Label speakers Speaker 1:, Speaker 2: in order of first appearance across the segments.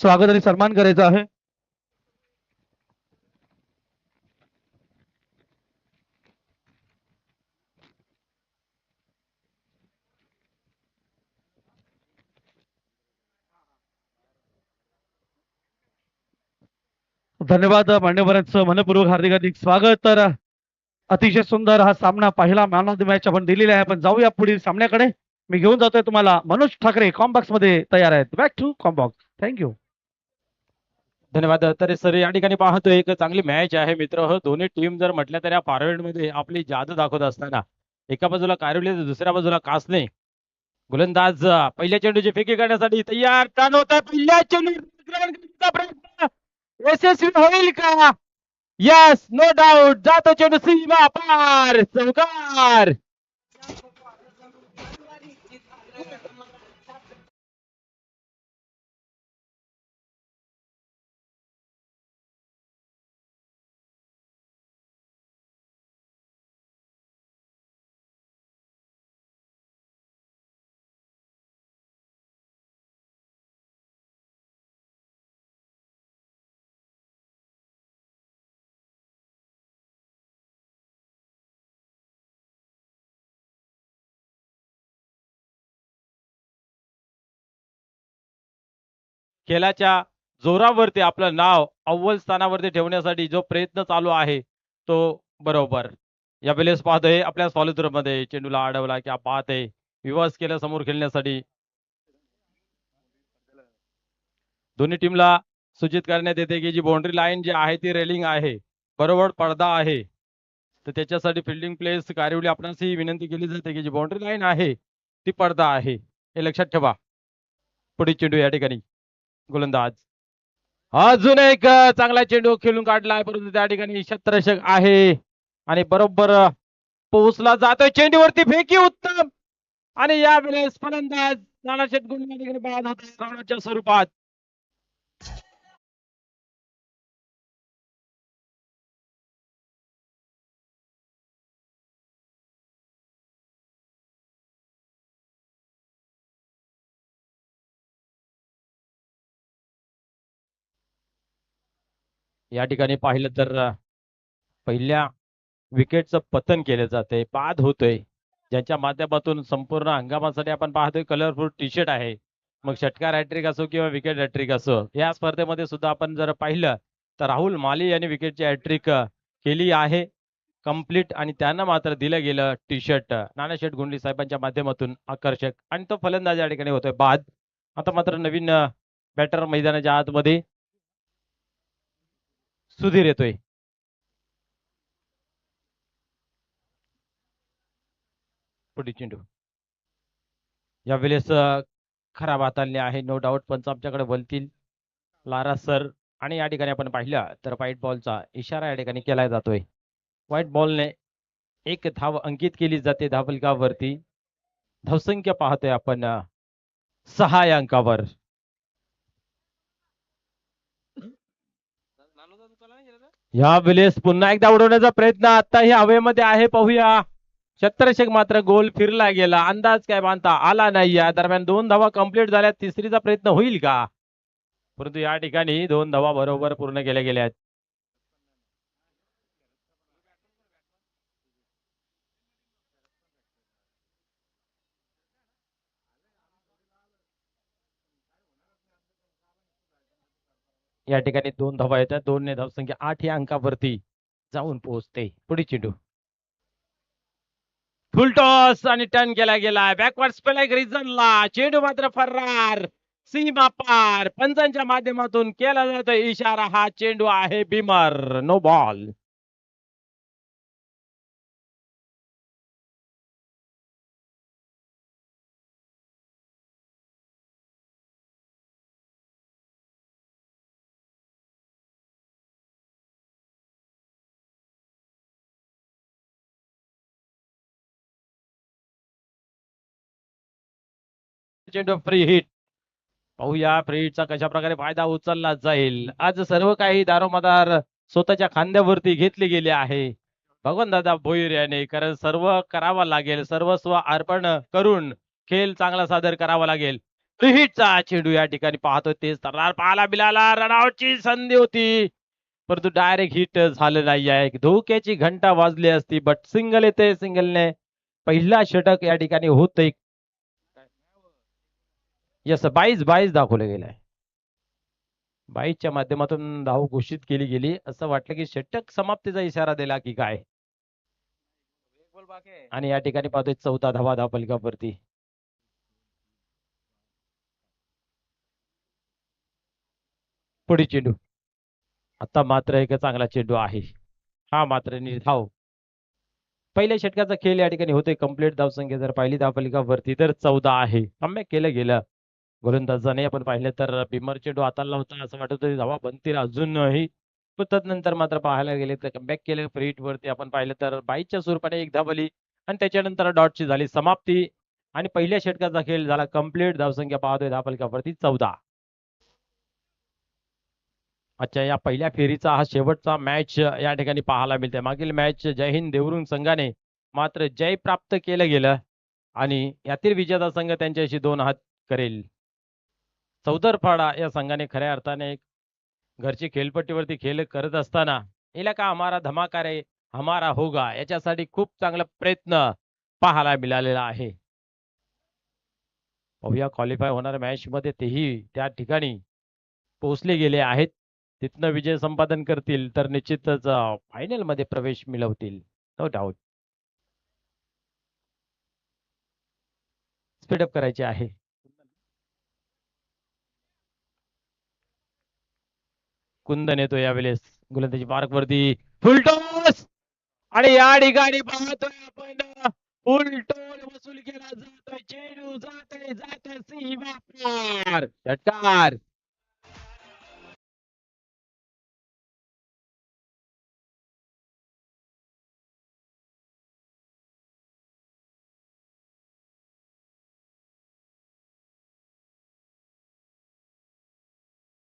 Speaker 1: स्वागत आणि सन्मान करायचा आहे। धन्यवाद मान्यवरांचं मनपूर्वक हार्दिक हार्दिक स्वागत। तर अतिशय सुंदर हा सामना पहिला मॅन ऑफ द मॅच आपण दिलेला आहे। पण जाऊया पुढील सामन्याकडे। मी घेऊन जातोय तुम्हाला मनोज ठाकरे कॉम्बॉक्स मध्ये तयार आहेत। Back to Combox. थँक्यू।
Speaker 2: धन्यवाद। तर सर या ठिकाणी पाहतो एक चांगली मॅच आहे मित्र हो। दोन्ही टीम जर म्हटल्या तर या फॉरवर्ड मध्ये आपली जादू दाखवत असताना एका बाजूला कारिवली तर दुसऱ्या बाजूला कासने गोलंदाज पहिल्या चेंडूची फेकी करण्यासाठी तयार टर्न होता। पहिल्या चेंडू प्रयत्न यशस्वी होईल का? यस नो डाऊट जातो चेंडू सीमा पार चौकार। खेळाच्या जोरावरती आपलं नाव अव्वल स्थानावरती ठेवण्यासाठी जो प्रयत्न चालू आहे तो बरोबर या वेळेस पाहतोय आपल्या सॉलिडर मध्ये चेंडूला अडवला क्या बात आहे। विवास केला समोर खेळण्यासाठी दोन्ही टीमला सूचित करण्यात येते की जी बाउंड्री लाईन जी आहे ती रेलिंग आहे बरोबर पडदा आहे। तर त्याच्यासाठी फिल्डिंग प्लेस कारिवली आपणास ही विनंती केली जाते की जी बाउंड्री लाईन आहे ती पडदा आहे हे लक्षात ठेवा। पुढील चेंडू या ठिकाणी गोलंदाज अजून एक चांगला चेंडू खेळून काढलाय परंतु त्या ठिकाणी क्षेत्ररक्षक आहे आणि बरोबर पोहोचला जातोय चेंडूवरती फेकी उत्तम आणि या वेळेस फलंदाज नानाशेठ गुंड या ठिकाणी बाद होत रावणाच्या स्वरूपात। या ठिकाणी पाहिलं तर पहिल्या विकेटचं पतन केलं जाते बाद होतोय ज्यांच्या माध्यमातून संपूर्ण हंगामासाठी आपण पाहतोय कलरफुल टी शर्ट आहे। मग षटकार हॅट्रिक असो किंवा विकेट हॅट्रिक असो या स्पर्धेमध्ये सुद्धा आपण जर पाहिलं तर राहुल माली यांनी विकेटची हॅट्रिक केली आहे कंप्लीट आणि त्यांना मात्र दिलं गेलं टी शर्ट नानाशेठ गुंडली साहेबांच्या माध्यमातून आकर्षक आणि तो फलंदाज या ठिकाणी होतोय बाद। आता मात्र नवीन बॅटर मैदानाच्या आतमध्ये सुधीर येतोय। पुढील चेंडू या वेळेस खराब हाताळले आहे नो डाऊट पंच आमच्याकडे बोलतील लारा सर आणि या ठिकाणी आपण पाहिलं तर व्हाईट बॉलचा इशारा या ठिकाणी केला जातोय। व्हाईट बॉलने एक धाव अंकित केली जाते धावफलकावरती धावसंख्या पाहतोय आपण 6 या अंकावर। या वेळेस पुन्हा एकदा उडवण्याचा प्रयत्न आता हे हवेमध्ये आहे पाहूया क्षेत्ररक्षक मात्र गोल फिरला गेला अंदाज काय बांधता आला नाही। या दरम्यान 2 धावा कंप्लीट झाल्या तिसरीचा प्रयत्न होईल का? परंतु या ठिकाणी 2 धावा बरोबर पूर्ण केल्या गेल्या आहेत। या ठिकाणी 2 धावा येतात 2 ने धावसंख्या 8 या अंकावरती जाऊन पोहोचते। पुढील चेंडू फुल टॉस आणि टर्न केला गेला बॅकवर्ड स्पेल रिझनला चेंडू मात्र फरार सीमा पार पंचांच्या माध्यमातून केला जातो इशारा हा चेंडू आहे बिमर नो बॉल। चेंडू फ्री हिट पाहूया फ्री हिटचा कशा प्रकारे फायदा उचलला जाईल। आज सर्व काही दारोमदार स्वतःच्या खांद्यावरती घेतले गेले आहे भगवान दादा भोईर याने कारण सर्व करावा लागेल सर्वस्व अर्पण करून खेळ चांगला सादर करावा लागेल। हिटचा चेंडू या ठिकाणी पाहतोय तेच तर पाहायला मिळाला. रनआउटची संधी होती परंतु डायरेक्ट हिट झालं नाही आहे. धोक्याची घंटा वाजली असती बट सिंगल येते. सिंगलने पहिला षटक या ठिकाणी होतंय. यस 22 दाखवलं गेलंय. 22च्या माध्यमातून धाव घोषित केली गेली. असं वाटलं की षटक समाप्तीचा इशारा दिला की काय. आणि या ठिकाणी पाहतोय 14 धावा धावफलकावरती. पुढे चेंडू. आता मात्र एक चांगला चेंडू आहे. हा मात्र निर्धाव. पहिल्या षटकाचा खेळ या ठिकाणी होतोय. कंप्लीट धावसंख्या जर पाहिली धावफलकावरती तर 14 आहे. कमबॅक केलं गेलं गोलंदाजाने. आपण पाहिलं तर बिमर चेंडू हाताळला होता असं वाटत होतं धावा बनतील अजूनही. पण तदनंतर मात्र पाहायला गेले तर कमबॅक केलं फ्री हिट वरती. आपण पाहिलं तर 22च्या स्वरूपाने एक धावली आणि त्याच्यानंतर डॉटची झाली समाप्ती आणि पहिल्या षटकाचा खेळ झाला कंप्लीट. धावसंख्या पाहतोय धावफलकावरती 14. अच्छा या पहिल्या फेरीचा हा शेवटचा मॅच या ठिकाणी पाहायला मिळते. मागील मॅच जय हिंद देवरुंग संघाने मात्र जय प्राप्त केलं गेलं आणि यातील विजेता संघ त्यांच्याशी 2 हात करेल. चौदरपाडा या संघाने खऱ्या अर्थाने घरची खेळपट्टीवरती खेळ करत असताना इला का हमारा धमाका रे हमारा होगा याच्यासाठी खूप चांगला प्रयत्न पाहायला मिळालेला आहे. पाहूया क्वालिफाय होणाऱ्या मॅच मध्ये तेही त्या ठिकाणी पोहोचले गेले आहेत. तिथनं विजय संपादन करतील तर निश्चितच फायनल मध्ये प्रवेश मिळवतील. No doubt. स्पीडअप करायचे आहे. कुंदन येतो यावेळेस गोलंदाजी मार्क वरती फुलटॉस आणि या ठिकाणी पाहतोय आपण फुलटॉस वसूल केला जातोय. चेंडू जातोय सीमा पार. षटकार.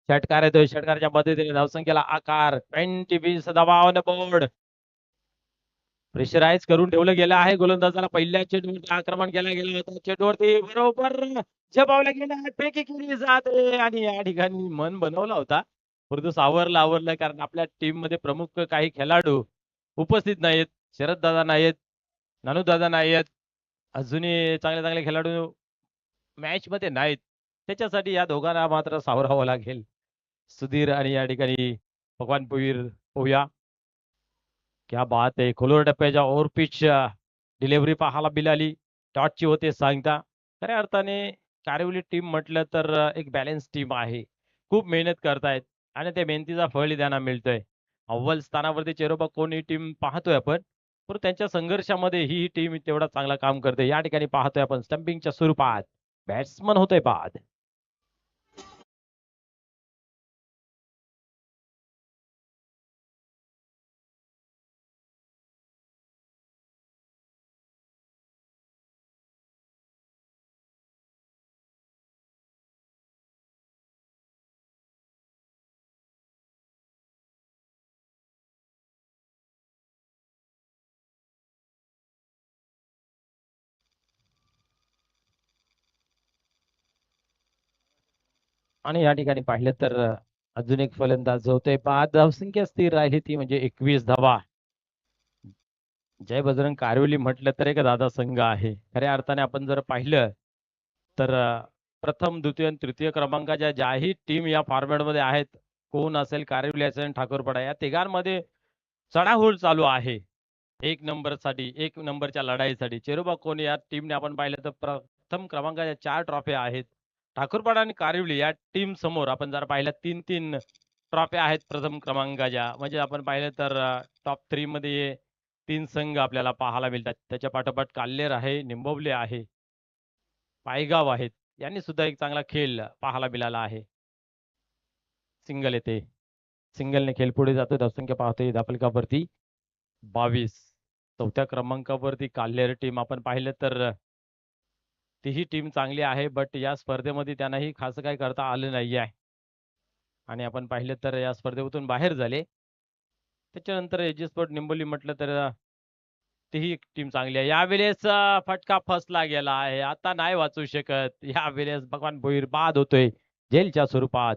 Speaker 2: षटकार येतोय. षटकारच्या मदतीने धावसंख्येला आकार 20 धावा ऑन बोर्ड. प्रेशराईज करून ठेवलं गेलं आहे गोलंदाजाला. पहिल्या चेंडूवरती आक्रमण केला गेला होता. चेंडूवरती बरोबर जबावला गेला फेकी केली जाते आणि या ठिकाणी मन बनवला होता परंतु आवरलं कारण आपल्या टीम मध्ये प्रमुख काही खेळाडू उपस्थित नाहीत. शरद दादा नाहीत, नानू दादा नाहीत, अजूनही चांगले चांगले खेळाडू मॅच मध्ये नाहीत. त्याच्यासाठी या दोघांना मात्र सावरावं लागेल. सुधीर आणि या ठिकाणी भगवान पुईर. होऊया क्या बात आहे. खोलवर टप्प्याच्या ओव्हर पिच डिलिव्हरी पाहायला मिळाली. टॉचची होते सांगता. खऱ्या अर्थाने कारिवली टीम म्हटलं तर एक बॅलन्स टीम आहे. खूप मेहनत करतायत आणि त्या मेहनतीचा फळही त्यांना मिळतोय. अव्वल स्थानावरती चेरोबा कोण ही टीम पाहतोय आपण पण त्यांच्या संघर्षामध्ये ही टीम तेवढा चांगला काम करते. या ठिकाणी पाहतोय आपण स्टंपिंगच्या स्वरूपात बॅट्समन होतोय बाद. आणि या ठिकाणी पाहिलं तर अजून एक फलंदाज होतोय बाद. धावसंख्या स्थिर राहिली ती म्हणजे 21 धावा. जय बजरंग कारिवली म्हटलं तर एक दादा संघ आहे. खऱ्या अर्थाने आपण जर पाहिलं तर प्रथम द्वितीय आणि तृतीय क्रमांकाच्या ज्याही टीम या फॉर्मॅटमध्ये आहेत कोण असेल कारिवली असेल ठाकूरपडा या तिघांमध्ये चढाओढ चालू आहे. एक नंबरच्या लढाईसाठी चेरोबा कोण या टीमने आपण पाहिलं तर प्रथम क्रमांकाच्या 4 ट्रॉफी आहेत. ठाकूरपाडा आणि कारिवली या टीम समोर आपण जर पाहिलं 3-3 ट्रॉफी आहेत प्रथम क्रमांकाच्या. म्हणजे आपण पाहिलं तर टॉप 3 मध्ये 3 संघ आपल्याला पाहायला मिळतात. त्याच्या पाठोपाठ काल्हेर आहे, निंबवले आहे, पायगाव आहेत. यांनी सुद्धा एक चांगला खेळ पाहायला मिळाला आहे. सिंगल येते. सिंगलने खेळ पुढे जातो. धावसंख्या पाहतोय धापलकावरती 22. चौथ्या क्रमांकावरती काल्हेर टीम आपण पाहिलं तर तीही टीम चांगली आहे बट या स्पर्धेमध्ये त्यांनाही खास काही करता आलं नाही आहे आणि आपण पाहिलं तर या स्पर्धेतून बाहेर झाले. त्याच्यानंतर एजी स्पोर्ट निंबोली म्हटलं तर तीही टीम चांगली आहे. यावेळेस फटका फसला गेला आहे. आता नाही वाचू शकत. यावेळेस भगवान भोईर बाद होतोय जेलच्या स्वरूपात.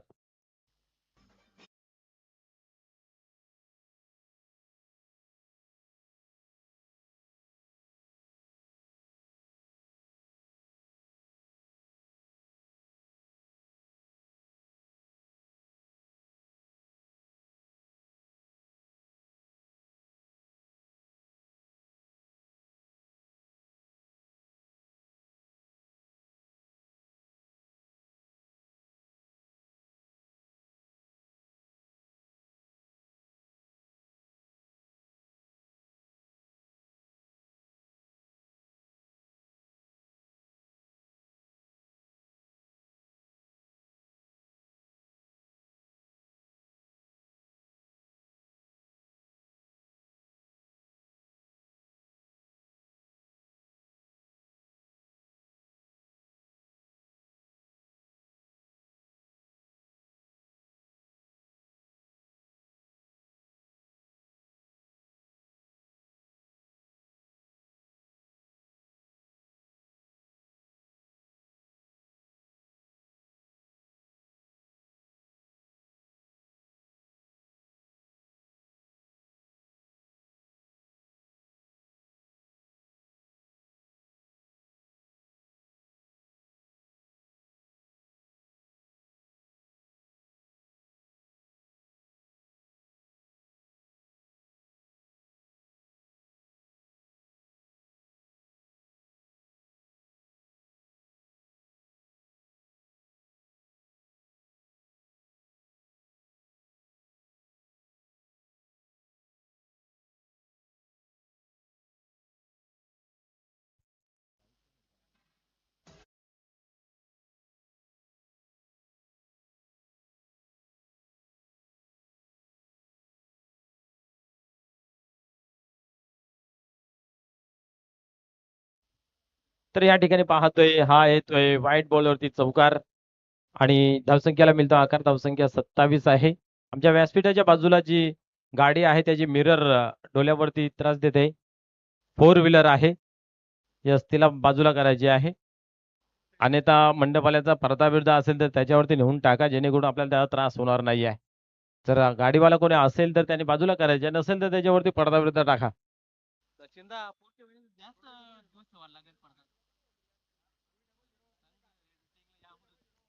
Speaker 2: तर या ठिकाणी पाहतोय हा येतोय व्हाईट बॉलवरती चौकार आणि धावसंख्येला मिळतो आकार. धावसंख्या 27 आहे. आमच्या व्यासपीठाच्या बाजूला जी गाडी आहे त्याची मिरर डोल्यावरती त्रास देते. 4 व्हीलर आहे. यस, तिला बाजूला करायची आहे. अन्यथा मंडपाल्याचा पडदा बिरदा असेल तर त्याच्यावरती नेऊन टाका, जेणेकरून आपल्याला त्याचा त्रास होणार नाही आहे. जर गाडीवाला कोणी असेल तर त्याने बाजूला करायचे, नसेल तर त्याच्यावरती पडदा बिरदा टाका.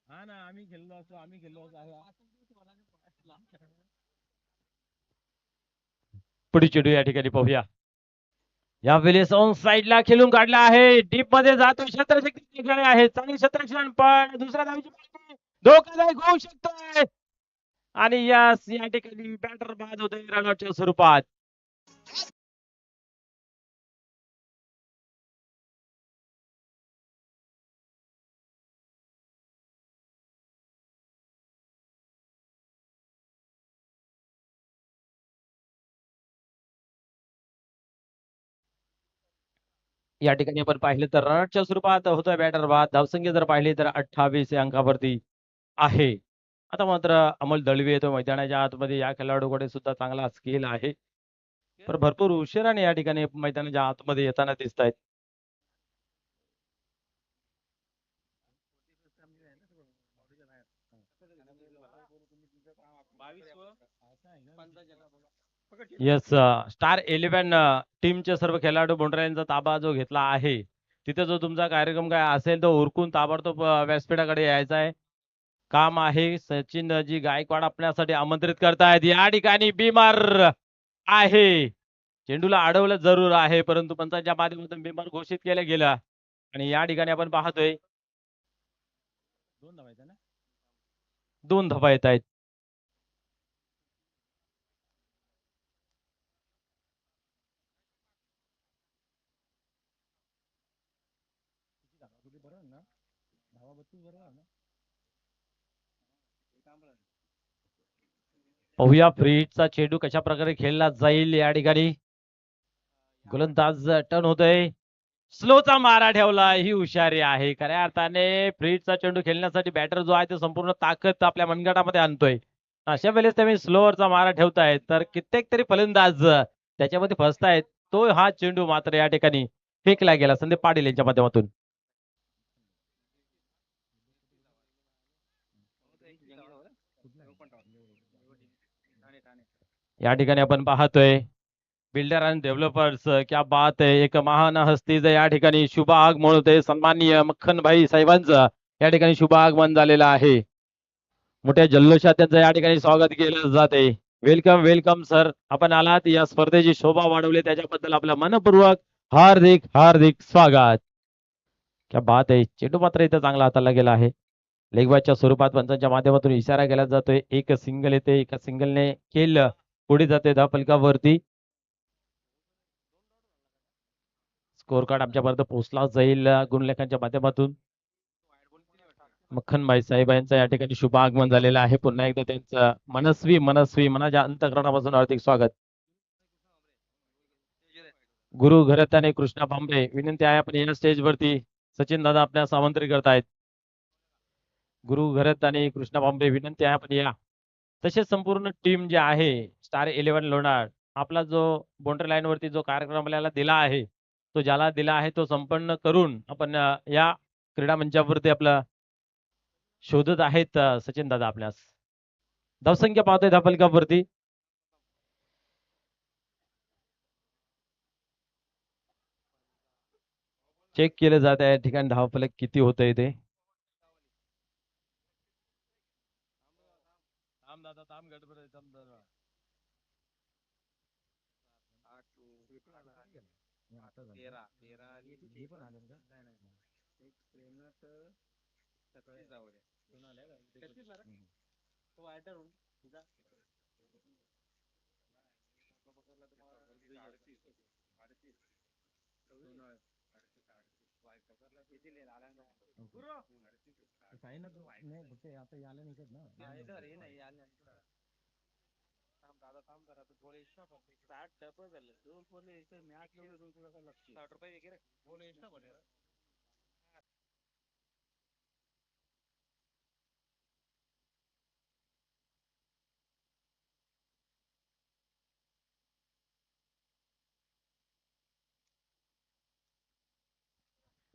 Speaker 2: हा ना, आम्ही खेळलो असतो. पुढे चेंडू या ठिकाणी पाहूया. या वेळेस ऑन साइडला खेळून काढला आहे. डीप मध्ये जातो. क्षेत्ररक्षक ठिकाणी आहे. चांगली क्षेत्ररक्षण, पण दुसऱ्या धावेची पाठी धोकादायक होऊ शकतोय. आणि यस, या ठिकाणी बॅटर बाद होतोय रनआउटच्या स्वरूपात. या ठिकाणी आपण पाहिलं तर रनआउटच्या स्वरूपात होतोय बॅटर बाद. धावसंख्या जर पाहिली तर 28 या अंकावरती आहे. आता मात्र अमोल दळवी येतो मैदानाच्या आतमध्ये. या खेळाडूकडे सुद्धा चांगला स्किल आहे, पण भरपूर उशिराने या ठिकाणी मैदानाच्या आतमध्ये येताना दिसत आहेत. येस, स्टार 11 टीमचे सर्व खेळाडू बोंडऱ्यांचा ताबा जो घेतला आहे, तिथे जो तुमचा कार्यक्रम काय असेल तो उरकून ताबडतोब व्यासपीठाकडे यायचा आहे. काम आहे. सचिनजी गायकवाड आपल्यासाठी आमंत्रित करतायत. या ठिकाणी बिमार आहे. चेंडूला अडवलं जरूर आहे, परंतु पंचांच्या माध्यमातून बिमार घोषित केलं गेलं. आणि या ठिकाणी आपण पाहतोय 2 धावा येत आहेत. पाहूया फ्रीजचा चेंडू कशा प्रकारे खेळला जाईल. या ठिकाणी गोलंदाज टर्न होतोय. स्लोचा मारा ठेवला. ही हुशारी आहे. खऱ्या अर्थाने फ्रीजचा चेंडू खेळण्यासाठी बॅटर जो आहे तो संपूर्ण ताकद आपल्या मनगटामध्ये आणतोय. अशा वेळेस तुम्ही स्लोअरचा मारा ठेवतायत तर कित्येक तरी फलंदाज त्याच्यामध्ये फसतायत. तो हा चेंडू मात्र या ठिकाणी फेकला गेला संदीप पाटील यांच्या माध्यमातून. या ठिकाणी आपण पाहतोय बिल्डर अँड डेव्हलपर्स क्या बात आहे. एक महान हस्तीचं या ठिकाणी शुभ आगमन होते. सन्माननीय मक्खनभाई साहेबांचं या ठिकाणी शुभ आगमन झालेलं आहे. मोठ्या जल्लोषात त्यांचं या ठिकाणी स्वागत केलं जाते. वेलकम वेलकम सर, आपण आलात या स्पर्धेची शोभा वाढवली त्याच्याबद्दल आपलं मनपूर्वक हार्दिक हार्दिक स्वागत. क्या बात आहे. चेंडू मात्र इथं चांगला हाताळला गेला आहे. लेगबाजच्या स्वरूपात पंचांच्या माध्यमातून इशारा केला जातोय. एक सिंगल येते, एका सिंगलने खेळ पुढे जाते धापलकावरती. स्कोर कार्ड आमच्यापर्यंत पोहोचला जाईल गुणलेखांच्या माध्यमातून. मक्खनभाई साहेब यांचं या ठिकाणी शुभ आगमन झालेलं आहे. पुन्हा एकदा त्यांचं मनस्वी मनस्वी मनाच्या अंतःकरणापासून हार्दिक स्वागत. गुरु घरत आणि कृष्णा भांबरे विनंती आहे आपण या स्टेजवरती सचिन दादा आपल्यास आमंत्रित करतायत. गुरु घरत आणि कृष्णा भांबरे विनंती आहे आपण या. तसेच संपूर्ण टीम जे आहे स्टार 11 लोणार आपला जो बाउंड्री लाईन वरती जो कार्यक्रम आपल्याला दिला आहे तो ज्याला दिला आहे तो संपन्न करून आपण या क्रीडा मंचावरती आपला शोधत आहेत सचिन दादा आपल्यास. धावसंख्या पाहतोय धापलकावरती. चेक केलं जात आहे या ठिकाणी धावफलक किती होत आहे ते.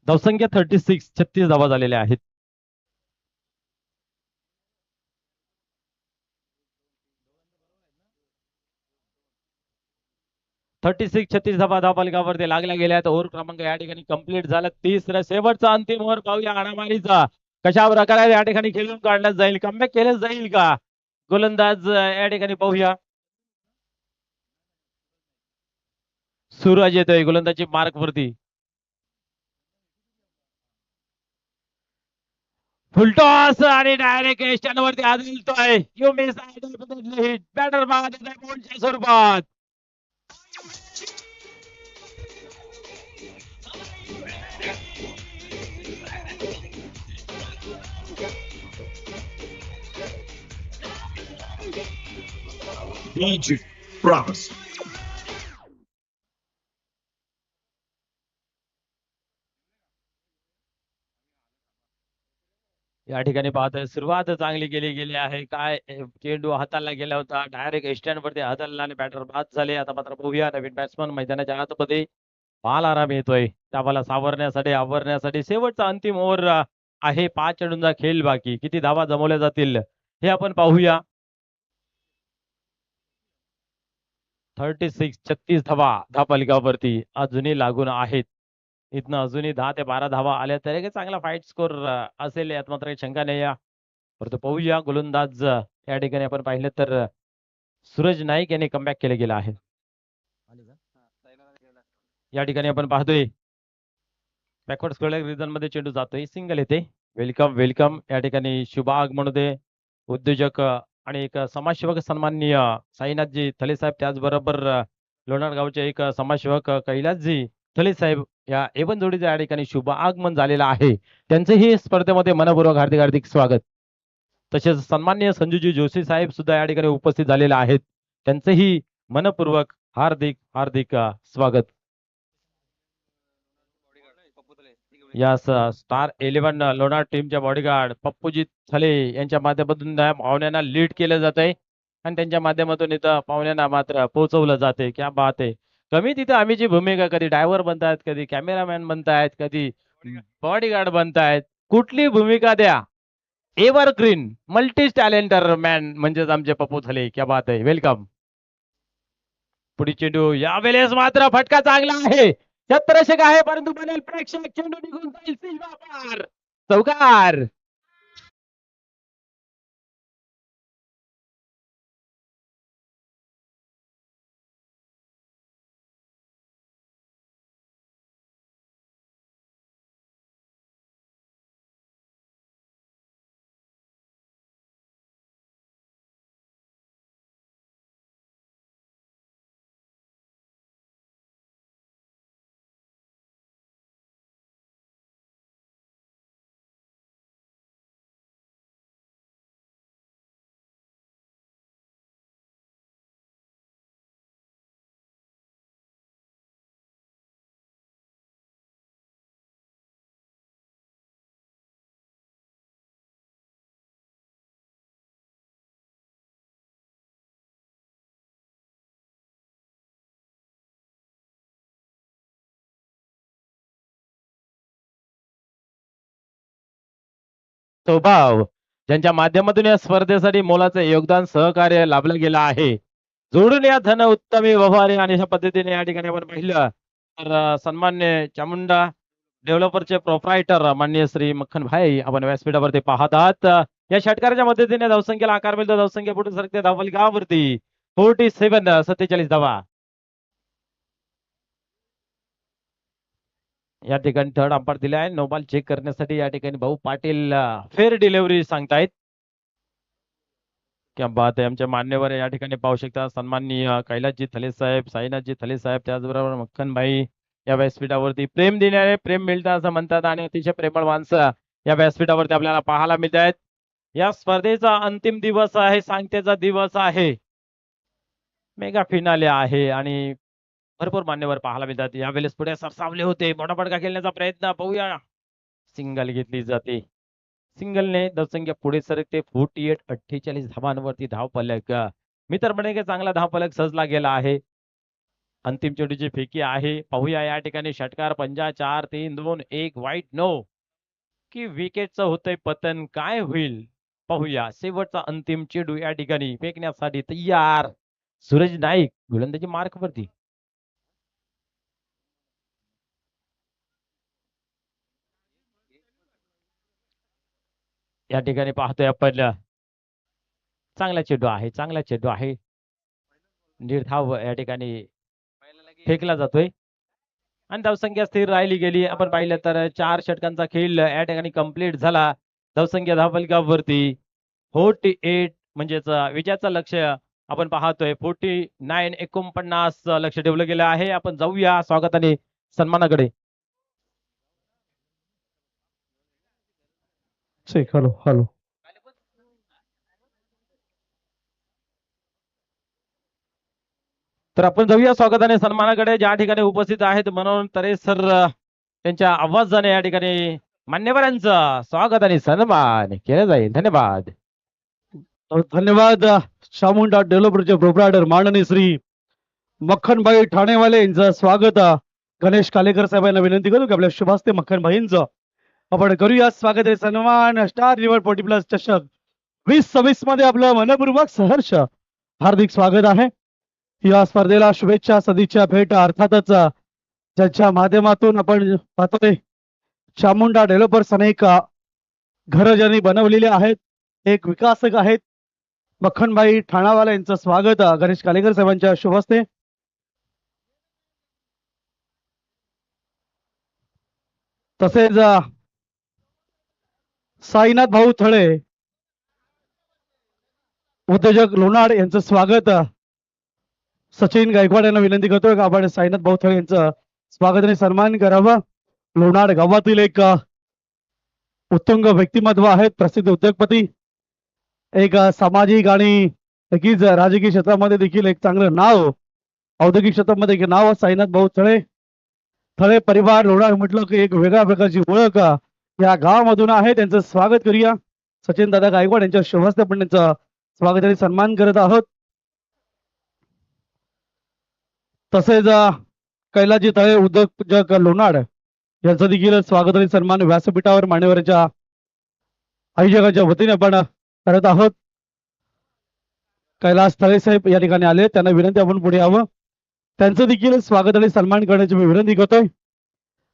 Speaker 2: धावसंख्या 36 धावा झालेल्या आहेत. 36 धावा धावफलकावरती लागल्या गेल्या. ओव्हर क्रमांक या ठिकाणी कंप्लीट झाला. तिसरा शेवटचा अंतिम ओव्हर पाहूया हाणामारीचा कशा प्रकारे या ठिकाणी खेळून काढण्यात जाईल, कमबॅक केलं जाईल का गोलंदाज या ठिकाणी पाहूया. सूरज येतोय गोलंदाजी मार्क वरती. फुलटॉस आणि डायरेक्ट स्टँड वरती आदळतोय. यू मिस बॅटर मागे बोलच्या स्वरूपात.
Speaker 3: Magic Promise.
Speaker 2: या ठिकाणी पाहतोय सुरुवात चांगली केली गेली आहे. काय चेंडू हाताला गेला होता डायरेक्ट स्टँड वरती हाताला आणि बॅटर बाद झाले. आता मात्र पाहूया नवीन बॅट्समन मैदानाच्या आतमध्ये बाल आराम येतोय. त्या बाला सावरण्यासाठी आवरण्यासाठी शेवटचा अंतिम ओव्हर आहे. 5 चेंडूंचा खेळ बाकी. किती धावा जमवल्या जातील हे आपण पाहूया. 36 धावा धापलिकावरती अजूनही लागून आहेत. इथनं अजूनही 10 ते 12 धावा आल्या तरी काही चांगला फाईट स्कोर असेल यात मात्र काही शंका नाही. परंतु पाहूया गोलंदाज या ठिकाणी आपण पाहिलं तर सूरज नाईक यांनी कमबॅक केलं गेलं आहे. या ठिकाणी आपण पाहतोय बॅकवर्ड स्क्वेअर रिजन मध्ये चेंडू जातोय. सिंगल येते. वेलकम वेलकम या ठिकाणी शुभ आगमन होते. उद्योजक आणि एक समाजसेवक सन्माननीय साईनाथजी थले साहेब त्याचबरोबर लोणार गावचे एक समाजसेवक कैलासजी थले साहेब या एवन जोडीचं या ठिकाणी शुभ आगमन झालेलं आहे. त्यांचेही स्पर्धेमध्ये मनपूर्वक हार्दिक हार्दिक स्वागत. तसेच सन्माननीय संजूजी जोशी साहेब सुद्धा या ठिकाणी उपस्थित झालेले आहेत. त्यांचेही मनपूर्वक हार्दिक हार्दिक स्वागत. या स्टार 11 लोणार टीमच्या बॉडीगार्ड पप्पूजी थले यांच्या माध्यमातून पाहुण्यांना लीड केलं जात आहे आणि त्यांच्या माध्यमातून इथं पाहुण्यांना मात्र पोहोचवलं जाते. क्या बात आहे. कमी तिथे आम्हीची भूमिका कधी ड्रायव्हर बनतायत, कधी कॅमेरामॅन बनतायत, कधी बॉडीगार्ड बनतायत. कुठली भूमिका द्या, एव्हरग्रीन मल्टी टॅलेंटर मॅन म्हणजेच आमचे पप्पू थले. क्या बात आहे, वेलकम. पुढे चेंडू यावेळेस मात्र फटका चांगला आहे, छत्रशक आहे, परंतु बनेल प्रेक्षक. चेंडू निघून जाईल, सिल्वा पार, चौकार. स्वभाव ज्यांच्या माध्यमातून या स्पर्धेसाठी मोलाचं योगदान सहकार्य लाभलं गेलं आहे, जोडून या धन उत्तमे व्यवहारे. आणि अशा पद्धतीने या ठिकाणी आपण पाहिलं तर सन्मान्य चामुंडा डेव्हलपरचे प्रोप्रायटर माननीय श्री मक्खन भाई आपण व्यासपीठावरती पाहत आहात. या षटकाराच्या मदतीने धावसंख्येला आकार मिळतो. धावसंख्या पुढे सरकते धावफलकावरती 47 धावा. या ठिकाणी थर्ड अंपायर दिले आहे. नो बॉल चेक करण्यासाठी या ठिकाणी भाऊ पाटील फेअर डिलिव्हरी सांगतायत. क्या बात आहे. आमच्या मान्यवर या ठिकाणी पाहू शकता सन्माननीय कैलासजी थले साहेब, साईनाथजी थले साहेब, त्याचबरोबर मक्खनभाई या व्यासपीठावरती प्रेम देणारे प्रेम मिळतं असं म्हणतात आणि अतिशय प्रेमळ माणसं या व्यासपीठावरती आपल्याला पाहायला मिळत आहेत. या स्पर्धेचा अंतिम दिवस आहे, सांगतेचा दिवस आहे, मेगा फिनाले आहे आणि भरपूर मान्यवर पाहायला मिळतात. यावेळेस पुढे सरसावले होते, मोठा फटका खेळण्याचा प्रयत्न पाहूया. सिंगल घेतली जाते, सिंगलने धावसंख्या पुढे सरकते 48 धावांवरती धावफलक. मी तर म्हणे की चांगला धावफलक सजला गेला आहे. अंतिम चेंडूची फेकी आहे, पाहूया या ठिकाणी षटकार पंजा 4 3 2 1 वाईट नो की विकेटचं होतंय पतन, काय होईल पाहूया. शेवटचा अंतिम चेंडू या ठिकाणी फेकण्यासाठी तयार. सूरज नाईक गोलंदाजी मार्क वरती. या ठिकाणी पाहतोय आपण चांगला चेंडू आहे, चांगला चेंडू आहे, निर्धाव या ठिकाणी फेकला जातोय आणि धावसंख्या स्थिर राहिली गेली. आपण पाहिलं तर 4 षटकांचा खेळ या ठिकाणी कंप्लीट झाला. धावसंख्या धावफलकावरती 48 म्हणजेच विजयाचं लक्ष आपण पाहतोय 49 लक्ष ठेवलं गेलं आहे. आपण जाऊया स्वागताने सन्मानाकडे.
Speaker 1: Hello hello.
Speaker 2: तर आपण जाऊया स्वागताने सन्मानाकडे. ज्या ठिकाणी उपस्थित आहेत मनोहर तरे सर, त्यांच्या आवाजाने या ठिकाणी मान्यवरांचं स्वागत आणि सन्मान केलं जाईल. धन्यवाद.
Speaker 1: धन्यवाद. चामुंडा डेव्हलपरचे प्रोप्रायटर माननीय श्री मक्खनभाई ठाणेवाले यांचं स्वागत. गणेश कालेकर साहेबांना विनंती करू की आपल्या शुभास्ते मक्खनभाईंचं आपण करूया स्वागत आहे. सन्मान स्टार रिवर 40+ चषक 2026 मध्ये आपलं मनपूर्वक सहर्ष हार्दिक स्वागत आहे. या स्पर्धेला शुभेच्छा सदिच्छा भेट अर्थातच ज्यांच्या माध्यमातून आपण पाहतोय चामुंडा डेव्हलपर्स अनेक घरं ज्यांनी बनवलेली आहेत, एक विकासक आहेत मक्खनभाई ठाणावाला यांचं स्वागत गणेश कालेकर साहेबांच्या शुभ हस्ते. तसेच साईनाथ भाऊ थळे उद्योजक लोणाड यांचं स्वागत. सचिन गायकवाड यांना विनंती करतोय का आपण साईनाथ भाऊ थळे यांचं स्वागत आणि सन्मान करावा. लोणाड गावातील एक उत्तुंग व्यक्तिमत्व आहेत, प्रसिद्ध उद्योगपती, एक सामाजिक आणि नक्कीच राजकीय क्षेत्रामध्ये देखील एक चांगलं नाव, औद्योगिक क्षेत्रामध्ये एक नाव साईनाथ भाऊ थळे. थळे परिवार लोणाड म्हटलं की एक वेगळ्या प्रकारची ओळख या गावामधून आहे. त्यांचं स्वागत करूया. सचिन दादा गायकवाड यांच्या शुभ हस्ते आपण त्यांचं स्वागत आणि सन्मान करत आहोत. तसेच कैलाजी तळे उद्योजक लोणाड यांचं देखील स्वागत आणि सन्मान व्यासपीठावर मान्यवरांच्या आयोजकांच्या वतीने आपण करत आहोत. कैलास तळे साहेब या ठिकाणी आले, त्यांना विनंती आपण पुढे यावं. त्यांचं देखील स्वागत आणि सन्मान करण्याची मी विनंती करतोय.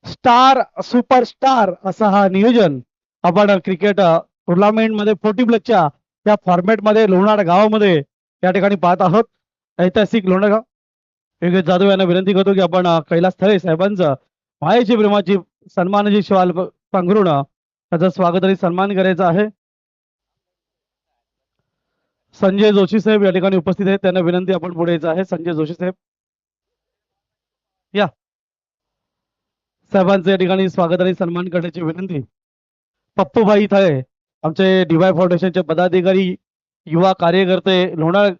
Speaker 1: स्टार सुपरस्टार असा हा नियोजन आपण क्रिकेट टुर्नामेंट मध्ये 40 प्लसच्या या फॉर्मॅट मध्ये लोणार गावामध्ये या ठिकाणी पाहत आहोत. ऐतिहासिक लोणार गाव. योगेश जाधव यांना विनंती करतो की आपण कैलास तळे साहेबांचं मायेची प्रेमाची सन्मानाची शाल पांघरून त्याचं स्वागत आणि सन्मान करायचा आहे. संजय जोशी साहेब या ठिकाणी उपस्थित आहेत, त्यांना विनंती आपण पुढे यायचं आहे. संजय जोशी साहेब या साहेबांचं या ठिकाणी स्वागत आणि सन्मान करण्याची विनंती. पप्पूभाई थळे आमचे डीवाय फाउंडेशनचे पदाधिकारी युवा कार्यकर्ते लोणार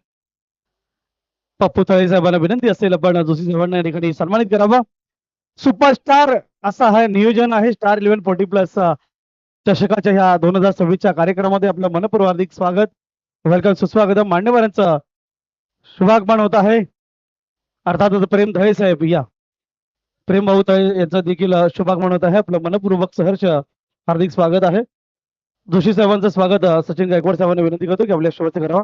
Speaker 1: पप्पू थळे साहेबांना विनंती असेल आपण जोशी साहेबांना या ठिकाणी सन्मानित करावं. सुपरस्टार असा हा नियोजन आहे स्टार 11 40 प्लस चषकाच्या ह्या 2026च्या कार्यक्रमामध्ये आपलं मनपूर्वक हार्दिक स्वागत, वेलकम, सुस्वागतम. मान्यवरांचं शुभागमन होत आहे. अर्थातच प्रेम थळे साहेब या प्रेम भाऊ थळे यांचं देखील शुभागमन होत आहे. आपलं मनपूर्वक सहर्ष हार्दिक स्वागत आहे. जोशी साहेबांचं स्वागत सचिन गायकवाड साहेबांना विनंती करतो की आपल्या शेवटचं करावं.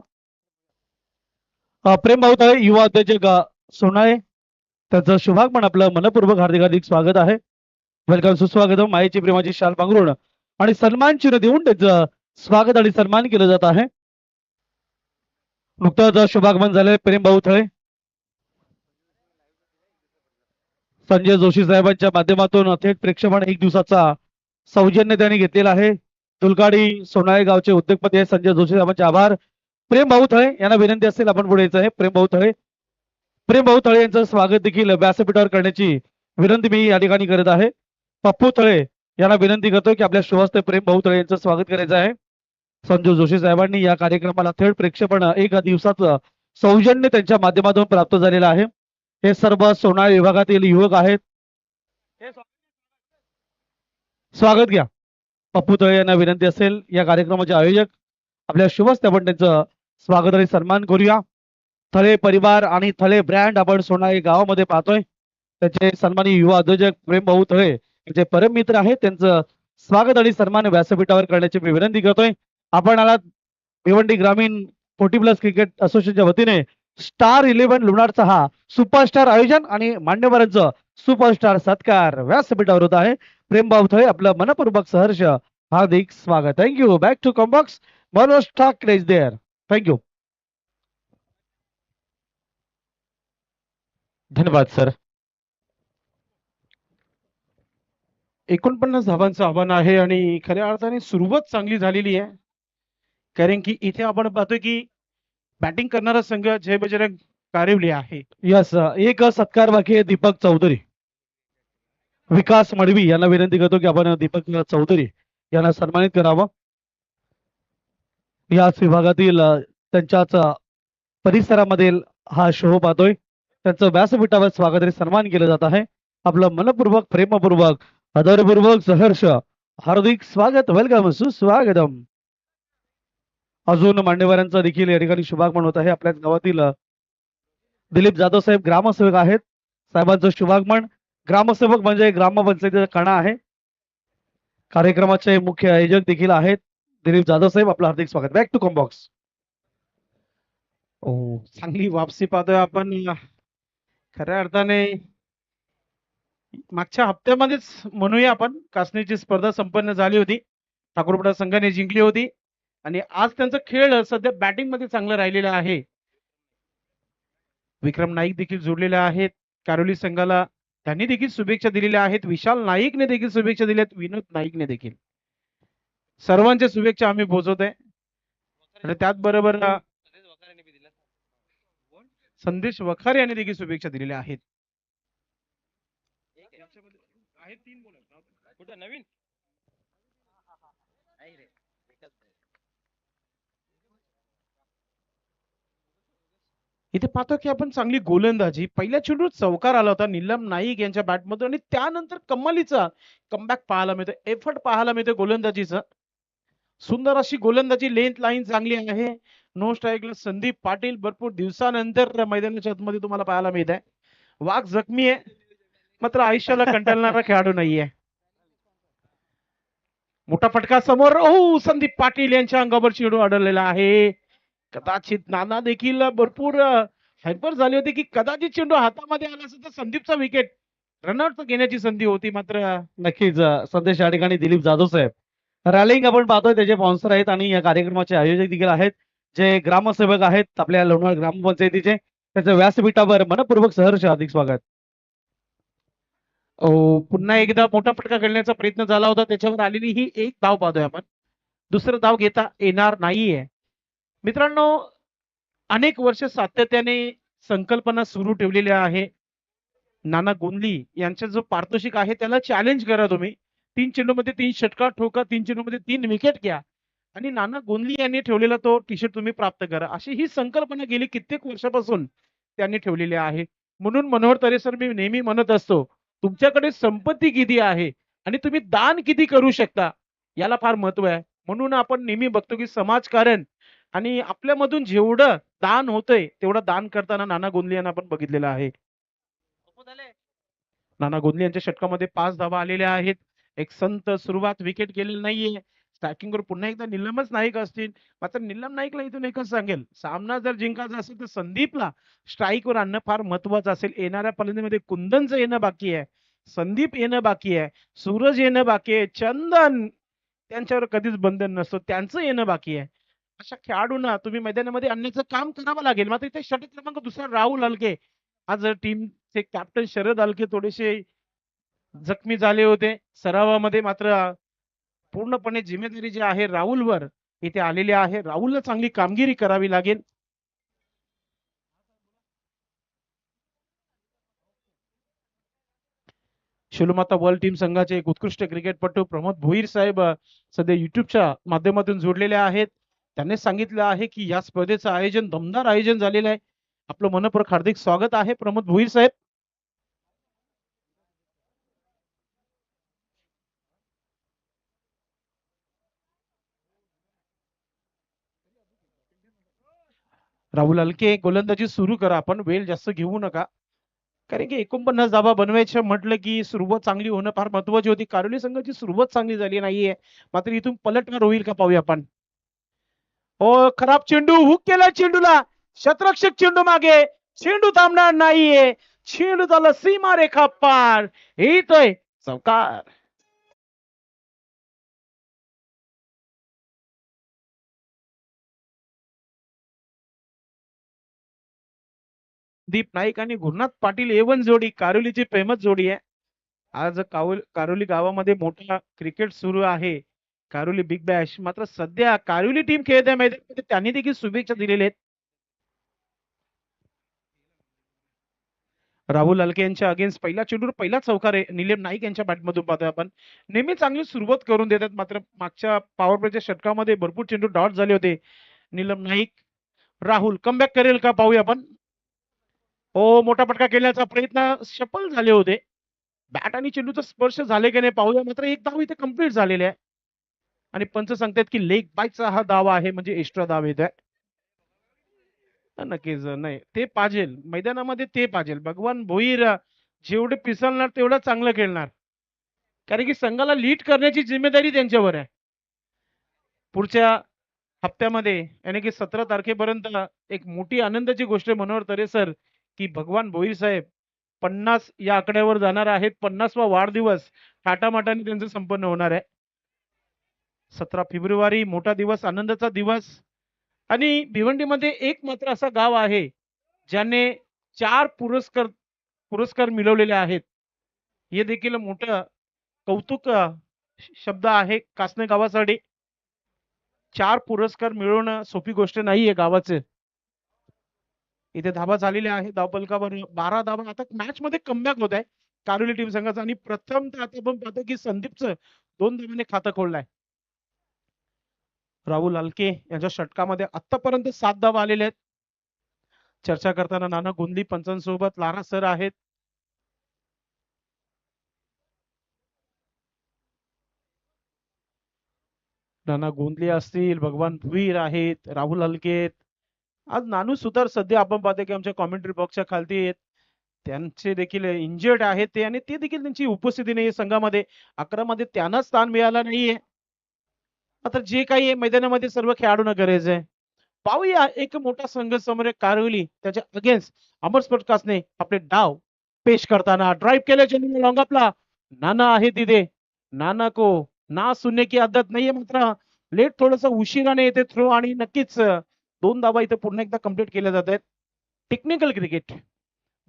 Speaker 1: प्रेम भाऊ थळे युवा उद्योजक सोनाळे त्यांचं शुभागमन आपलं मनपूर्वक हार्दिक हार्दिक स्वागत आहे. वेलकम, सुस्वागतम. मायेची प्रेमाची शाल पांघरून आणि सन्मान चिन्ह देऊन त्याचं स्वागत आणि सन्मान केलं जात आहे. नुकतंच शुभागमन झाले प्रेम भाऊ थळे. संजय जोशी साहेबांच्या माध्यमातून थेट प्रेक्षेपण 1 दिवसाचा सौजन्य त्यांनी घेतलेला आहे. दुलगाडी सोनाळे गावचे उद्योगपती आहे संजय जोशी साहेबांचे आभार. प्रेम भाऊ थळे यांना विनंती असेल आपण पुढे यायचं आहे. प्रेम भाऊ थळे यांचं स्वागत देखील व्यासपीठावर करण्याची विनंती मी या ठिकाणी करत आहे. पप्पू थळे यांना विनंती करतो की आपल्या शुभहस्ते प्रेम भाऊ थळे यांचं स्वागत करायचं आहे. संजू जोशी साहेबांनी या कार्यक्रमाला थेट प्रेक्षेपण 1 दिवसाचं सौजन्य त्यांच्या माध्यमातून प्राप्त झालेलं आहे. हे सर्व सोनाळे विभागातील युवक आहेत. स्वागत घ्या. पप्पू थळे यांना विनंती असेल या कार्यक्रमाचे आयोजक आपल्या शुभहस्ते आपण त्यांचं स्वागत आणि सन्मान करूया. थळे परिवार आणि थळे ब्रँड आपण सोनाळे गावामध्ये पाहतोय. त्याचे सन्मानी युवा उद्योजक प्रेम भाऊ थळे यांचे परम मित्र आहेत, त्यांचं स्वागत आणि सन्मान व्यासपीठावर करण्याची मी विनंती करतोय. आपण आलात भिवंडी ग्रामीण 40 प्लस क्रिकेट असोसिएशनच्या वतीने स्टार 11 लुणारचा हा सुपरस्टार आयोजन आणि मान्यवरांचं सुपरस्टार सत्कार व्यासपीठावर होत आहे. प्रेम भाऊ थळे आपलं मनपूर्वक सहर्ष हार्दिक स्वागत. Thank you. Back to Combox. Manoj Thakare is there. Thank you.
Speaker 3: धन्यवाद सर. 49 धावांचं आव्हान आहे आणि खऱ्या अर्थाने सुरुवात चांगली झालेली आहे, कारण की इथे आपण पाहतोय की बॅटिंग करणारा संघ जय बजरंग कारिवली आहे.
Speaker 1: यस, एक सत्कार बाकी आहे. दीपक चौधरी, विकास मडवी यांना विनंती करतो की आपण दीपक चौधरी यांना सन्मानित करावं. याच विभागातील त्यांच्याच परिसरामधील हा शो पाहतोय. त्यांचं व्यासपीठावर स्वागत आणि सन्मान केलं जात आहे. आपलं मनपूर्वक प्रेमपूर्वक आदरपूर्वक सहर्ष हार्दिक स्वागत, वेलकम, सुस्वागतम. अजून मान्यवरांचा देखील या ठिकाणी शुभागमन होत आहे. आपल्याच गावातील दिलीप जाधव साहेब ग्रामसेवक आहेत. साहेबांचं शुभागमन. ग्रामसेवक म्हणजे ग्रामपंचायतीचा कणा आहे. कार्यक्रमाचे मुख्य आयोजक देखील आहेत दिलीप जाधव साहेब. आपलं हार्दिक स्वागत. Back to Combox.
Speaker 3: चांगली वापसी पाहतोय आपण. खऱ्या अर्थाने मागच्या हप्त्यामध्येच म्हणूया आपण कासनीची स्पर्धा संपन्न झाली होती. ठाकूरपडा संघाने जिंकली होती आणि आज त्यांचा खेळ सध्या बॅटिंग मध्ये चांगला राहिलेला आहे. विक्रम नाईक देखील जोडलेले आहेत कारोली संघाला. त्यांनी देखील शुभेच्छा दिलेल्या आहेत. विशाल नाईकने देखील शुभेच्छा दिल्यात. विनोद नाईकने देखील. सर्वांच्या शुभेच्छा आम्ही पोहोचवतोय आणि त्याचबरोबर संदेश वखारे यांनी देखील शुभेच्छा दिलेल्या आहेत.
Speaker 2: नवीन
Speaker 3: इथे पाहतो की आपण चांगली गोलंदाजी. पहिल्या चेंडूत चौकार आला होता नीलम नाईक यांच्या बॅटमधून आणि त्यानंतर कमालीचा कमबॅक पाहायला मिळतो. एफर्ट पाहायला मिळतो गोलंदाजीचा. सुंदर अशी गोलंदाजी. लेंथ लाईन चांगली आहे. नो स्ट्राईकला संदीप पाटील भरपूर दिवसानंतर मैदानाच्या आतमध्ये तुम्हाला पाहायला मिळत आहे. वाघ जखमी आहे, मात्र आयुष्याला कंटाळणारा खेळाडू नाहीये. मोठा फटका समोर, ओ संदीप पाटील यांच्या अंगावर चेंडू अडवलेला आहे. कदाचित नाना देखील भरपूर हायपर झाले होते की कदाचित चेंडू हातामध्ये आला असता तर संदीपचा विकेट रनआउट घेण्याची संधी होती, मात्र
Speaker 1: नक्कीच संदेश या ठिकाणी दिलीप जाधव साहेब रॅलिंग आपण पाहतोय त्याचे स्पॉन्सर आहेत आणि या कार्यक्रमाचे आयोजक देखील आहेत जे ग्रामसेवक आहेत आपल्या लोणार ग्रामपंचायतीचे. त्याचं व्यासपीठावर मनपूर्वक सहर्ष हार्दिक स्वागत.
Speaker 3: पुन्हा एकदा मोठा फटका खेळण्याचा प्रयत्न झाला होता, त्याच्यावर आलेली ही एक धाव पाहतोय आपण. दुसरं धाव घेता येणार नाहीये. मित्रांनो, अनेक वर्ष सातत्याने संकल्पना सुरू ठेवलेल्या आहे. नाना गोंदली यांचा जो पारितोषिक आहे त्याला चॅलेंज करा तुम्ही. 3 चेंडूमध्ये 3 षटकार ठोका, 3 चेंडूमध्ये 3 विकेट घ्या आणि नाना गोंदली यांनी ठेवलेला तो टी शर्ट तुम्ही प्राप्त करा. अशी ही संकल्पना गेली कित्येक वर्षापासून त्यांनी ठेवलेली आहे. म्हणून मनोहर तरे सर, मी नेहमी म्हणत असतो, तुमच्याकडे संपत्ती किती आहे आणि तुम्ही दान किती करू शकता याला फार महत्व आहे. म्हणून आपण नेहमी बघतो की समाजकारण आणि आपल्यामधून जेवढं दान होतंय तेवढं दान करताना नाना गोंदले यांना आपण बघितलेलं आहे. नाना गोंदले यांच्या षटकामध्ये 5 धावा आलेल्या आहेत. एक संत सुरुवात, विकेट गेलेली नाहीये. स्ट्रायकिंगवर पुन्हा एकदा निलमच नाईक असतील. मात्र निलम नाईकला इथून एकच सांगेल, सामना जर जिंकायचा असेल तर संदीपला स्ट्राईकवर आणणं फार महत्वाचं असेल. येणाऱ्या फलंदाजीमध्ये कुंदनचं येणं बाकी आहे, संदीप येणं बाकी आहे, सूरज येणं बाकी आहे, चंदन त्यांच्यावर कधीच बंधन नसतं, त्यांचं येणं बाकी आहे. अशा खेळाडूंना तुम्ही मैदानामध्ये आणण्याचं काम करावं लागेल. मात्र इथे षटक क्रमांक दुसरा राहुल हलके, आज टीमचे कॅप्टन शरद हलके थोडेसे जखमी झाले होते सरावामध्ये, मात्र पूर्णपणे जिम्मेदारी जी आहे राहुलवर इथे आलेली आहे. राहुलला चांगली कामगिरी करावी लागेल. शिवमाता वर्ल्ड टीम संघाचे एक उत्कृष्ट क्रिकेटपटू प्रमोद भोईर साहेब सध्या युट्यूबच्या माध्यमातून जोडलेले आहेत. त्यांनी सांगितलं आहे की या स्पर्धेचं आयोजन, दमदार आयोजन झालेलं आहे. आपलं मनपूर्वक हार्दिक स्वागत आहे प्रमोद भोईर साहेब. राहुल हलके, गोलंदाजी सुरू करा, आपण वेळ जास्त घेऊ नका, कारण की 49 धावा बनवायच्या म्हटलं की सुरुवात चांगली होणं फार महत्वाची होती. कारोली संघाची सुरुवात चांगली झाली नाहीये, मात्र इथून पलटवार होईल का पाहूया आपण. हो, खराब चेंडू, हुक केला चेंडूला, शतरक्षक चेंडू मागे, चेंडू थांबणार नाहीये, चेंडू झाला सीमा रेखा पार, येतोय चौकार. दीप नाईक आणि गुरुनाथ पाटील A1 जोडी, कारोलीची फेमस जोडी आहे. आज कारोली गावामध्ये मोठा क्रिकेट सुरू आहे, कारोली बिग बॅश. मात्र सध्या कारोली टीम खेळत आहे मैदानामध्ये, त्यांनी देखील शुभेच्छा दिलेल्या आहेत. राहुल हलके यांच्या अगेन्स्ट पहिला चेंडूवर पहिला चौकार आहे. निलेम नाईक यांच्या बॅटमधून पाहतोय आपण. नेहमी चांगली सुरुवात करून देतात, मात्र मागच्या पॉवर प्लेच्या षटकामध्ये भरपूर चेंडू डॉट झाले होते. निलम नाईक, राहुल कमबॅक करेल का पाहूया आपण. हो, मोठा फटका खेळण्याचा प्रयत्न सफल झाले होते. बॅट आणि चेंडूचा स्पर्श झाले की नाही पाहूया. मात्र एक धाव इथे कंप्लीट झालेली आहे आणि पंच सांगतात की लेग बायचा हा धाव आहे, म्हणजे एक्स्ट्रा धाव येत आहे. नक्कीच नाही, ते पाजेल मैदानामध्ये, ते पाजेल. भगवान भोईर जेवढे पिसळणार तेवढं चांगलं खेळणार, कारण की संघाला लीड करण्याची जिम्मेदारी त्यांच्यावर आहे. पुढच्या हप्त्यामध्ये यानी की 17 तारखेपर्यंत एक मोठी आनंदाची गोष्ट मनोहर तरे सर की भगवान भोईर साहेब 50 या आकड्यावर जाणार आहेत. 50वा वाढदिवस थाटामाटाने त्यांचं संपन्न होणार आहे. 17 फेब्रुवारी मोठा दिवस, आनंदाचा दिवस. आणि भिवंडीमध्ये एक मात्र असा गाव आहे ज्याने 4 पुरस्कार मिळवलेले आहेत. हे देखील मोठं कौतुक शब्द आहे कासने गावासाठी. 4 पुरस्कार मिळवणं सोपी गोष्ट नाहीये गावाचे. इथे धाबा झालेल्या आहे धावफलकावर 12 धाबा. आता मॅच मध्ये कमबॅक होत आहे कारोली टीम संघाचा आणि प्रथमतः आता आपण पाहतो की संदीपचं 2 धावांनी खातं खोललंय. राहुल हलके यांच्या षटकामध्ये आतापर्यंत 7 धावा आलेल्या आहेत. चर्चा करताना नाना गोंदली पंचांसोबत लारा सर आहेत. नाना गोंदले असतील, भगवान भुईर आहेत, राहुल हलके आहेत. आज नानू सुतार सध्या आपण पाहतो की आमच्या कॉमेंट्री बॉक्सच्या खालती आहेत. त्यांचे देखील इंजर्ड आहेत ते आणि ते देखील त्यांची उपस्थिती नाहीये संघामध्ये. 11 मध्ये त्यांना स्थान मिळालं नाहीये. आता जे काही आहे मैदानामध्ये सर्व खेळाडूंना गरज आहे. पाहूया एक मोठा संघ समोर आहे कारवली त्याच्या अगेन्स्ट अमर स्पोर्ट कासने आपले डाव पेश करताना ड्राईव्ह केले चेंडू लॉंग अपला. नाना आहे तिथे. नाना को ना सुनने की आदत नाहीये मात्र लेट थोडस उशिराने येते थ्रो आणि नक्कीच 2 धावा इथे पुन्हा एकदा कंप्लीट केल्या जात आहेत. टेक्निकल क्रिकेट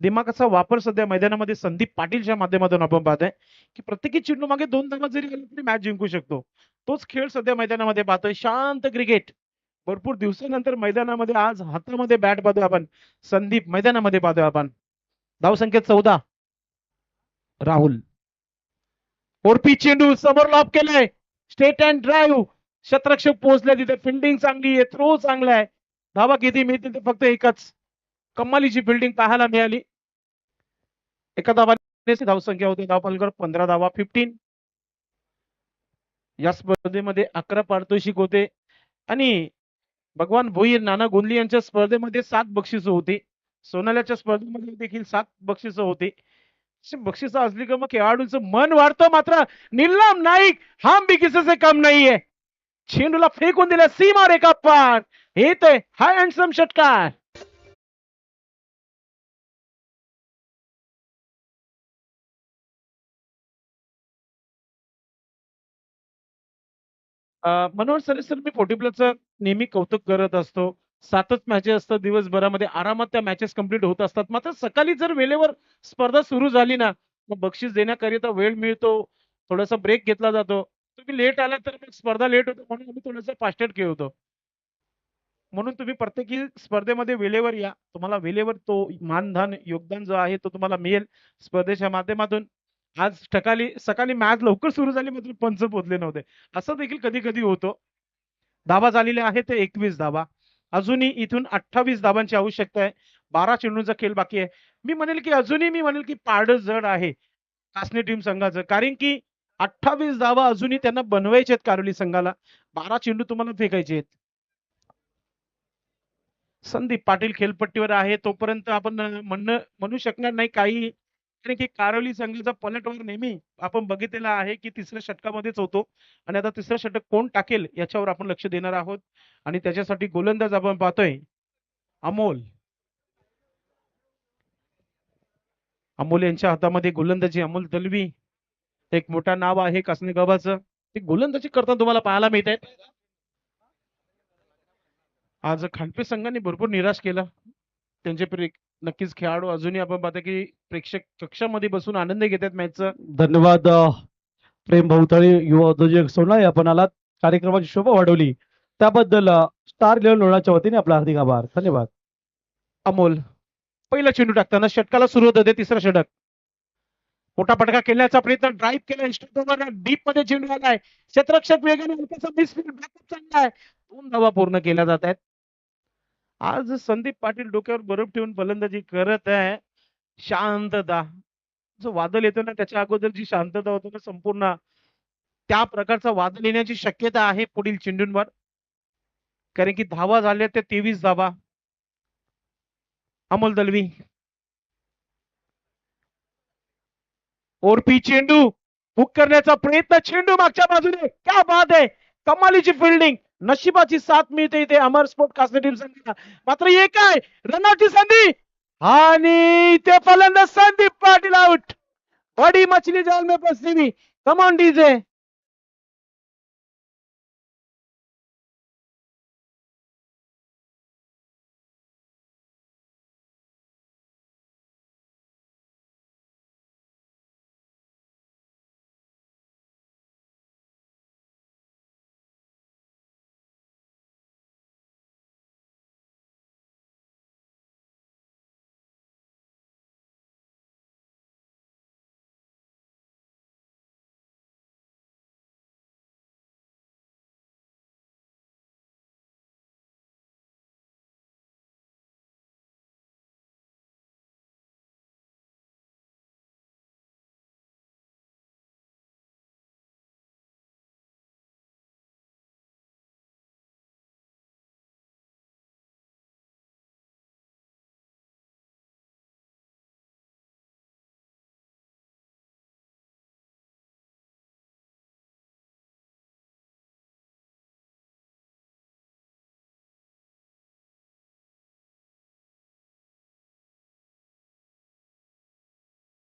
Speaker 3: दिमागाचा वापर सध्या मैदानामध्ये संदीप पाटीलच्या माध्यमातून आपण पाहतोय की प्रत्येकी चेंडू मागे 2 धावा जरी गेले तरी मॅच जिंकू शकतो. तोच खेळ सध्या मैदानामध्ये पाहतोय. शांत क्रिकेट भरपूर दिवसानंतर मैदानामध्ये आज हातामध्ये बॅट पाहतोय आपण. संदीप मैदानामध्ये पाहतोय आपण. धावसंख्या 14. राहुल ओरपी चेंडू समोर लॉब केलाय. स्टेट अँड ड्राईव्ह शतरक्षक पोहोचले तिथे. फिल्डिंग चांगली आहे. थ्रो चांगला आहे. धावा किती मिळतील ते फक्त एकच. कमालीची फिल्डिंग पाहायला मिळाली. एका धावाने धावसंख्या होती धावफलक 15 धावा 15. या स्पर्धेमध्ये 11 पारितोषिक होते आणि भगवान भोईर नाना गोंदली यांच्या स्पर्धेमध्ये 7 बक्षिसं होती. सोनाल्याच्या स्पर्धेमध्ये देखील 7 बक्षिसं होती. बक्षिसं असली का मग खेळाडूंचं मन वाढतं. मात्र निलम नाईक हम भी किसी से कम नाहीये. चेंडूला फेकून दिला सीमा रेखा पार. येतोय हाय हँडसम षटकार. मनोहर सर मी 40 प्लसचं नेहमी कौतुक करत असतो. 7च मॅचेस असतात दिवसभरामध्ये आरामात त्या मॅचेस कंप्लीट होत असतात. मात्र सकाळी जर वेळेवर स्पर्धा सुरू झाली ना मग बक्षीस देण्याकरिता वेळ मिळतो. थोडासा ब्रेक घेतला जातो. तुम्ही लेट आला तर मग स्पर्धा लेट होतो म्हणून आम्ही थोडंसं फास्टेड खेळतो. म्हणून तुम्ही प्रत्येकी स्पर्धेमध्ये वेळेवर या. तुम्हाला वेळेवर तो मानधन योगदान जो आहे तो तुम्हाला मिळेल स्पर्धेच्या माध्यमातून. आज सकाळी मॅच लवकर सुरू झाली मात्र पंच पोहोचले नव्हते. असं देखील कधी कधी होतो. धावा झालेल्या आहेत ते 21 धावा. अजूनही इथून 28 धावांची आवश्यकता आहे. 12 चेंडूंचा खेळ बाकी आहे. मी म्हणेल की पारडं जड आहे कासने टीम संघाचं. कारण की 28 धावा अजूनही त्यांना बनवायचे आहेत कारोली संघाला. 12 चेंडू तुम्हाला फेकायचे आहेत. संदीप पाटील खेळपट्टीवर आहे तोपर्यंत आपण म्हणू शकणार नाही काही. कारण की कारोली संघाचा पलटवार नेहमी आपण बघितलेला आहे की तिसऱ्या षटकामध्येच होतो आणि आता तिसरं षटक कोण टाकेल याच्यावर आपण लक्ष देणार आहोत. आणि त्याच्यासाठी गोलंदाज आपण पाहतोय अमोल. अमोल यांच्या हातामध्ये गोलंदाजी. अमोल दलवी एक मोठा नाव आहे कासने गावाचं. ते गोलंदाजी करताना तुम्हाला पाहायला मिळत आहेत. आज खांडपे संघाने भरपूर निराश केलं. त्यांचे नक्कीच खेळाडू अजूनही आपण पाहतो की प्रेक्षक कक्षामध्ये बसून आनंद घेतात मॅचचा.
Speaker 1: धन्यवाद प्रेम भोवताळे युवा उद्योजक सोनाळे आपण आलात. कार्यक्रमाची शोभा वाढवली त्याबद्दल स्टार इलेव्हन लोणाच्या वतीने आपला हार्दिक आभार. धन्यवाद.
Speaker 3: अमोल पहिला चेंडू टाकताना षटकाला सुरुवात होते. तिसरा षटक मोठा फटका खेळण्याचा प्रयत्न. ड्राईव्ह केला डीप मध्ये चेंडू आलाय. क्षेत्ररक्षक वेगाने हलकासा मिसफील्ड बॅकअप चांगला आहे. 2 धावा पूर्ण केल्या जात आहेत. आज संदीप पाटील डोक्यावर बर्फ ठेवून फलंदाजी करत आहे. शांतता जो वादळ येतो ना त्याच्या अगोदर जी शांतता होती ना संपूर्ण त्या प्रकारचा वादळ येण्याची शक्यता आहे पुढील चेंडूंवर. कारण की धावा झाल्या त्या 23 धावा. अमोल दलवी ओरपी चेंडू हुक करण्याचा प्रयत्न. चेंडू मागच्या बाजूने. क्या बात आहे. कमालीची फिल्डिंग. नशिबाची साथ मिळते इथे अमर स्पोर्ट कासने टीम संघाला. मात्र हे काय रनाची संधी आणि ते फलंदाज संदीप पाटील आउट. बडी मछली जाल में फंसी हुई. Come on DJ.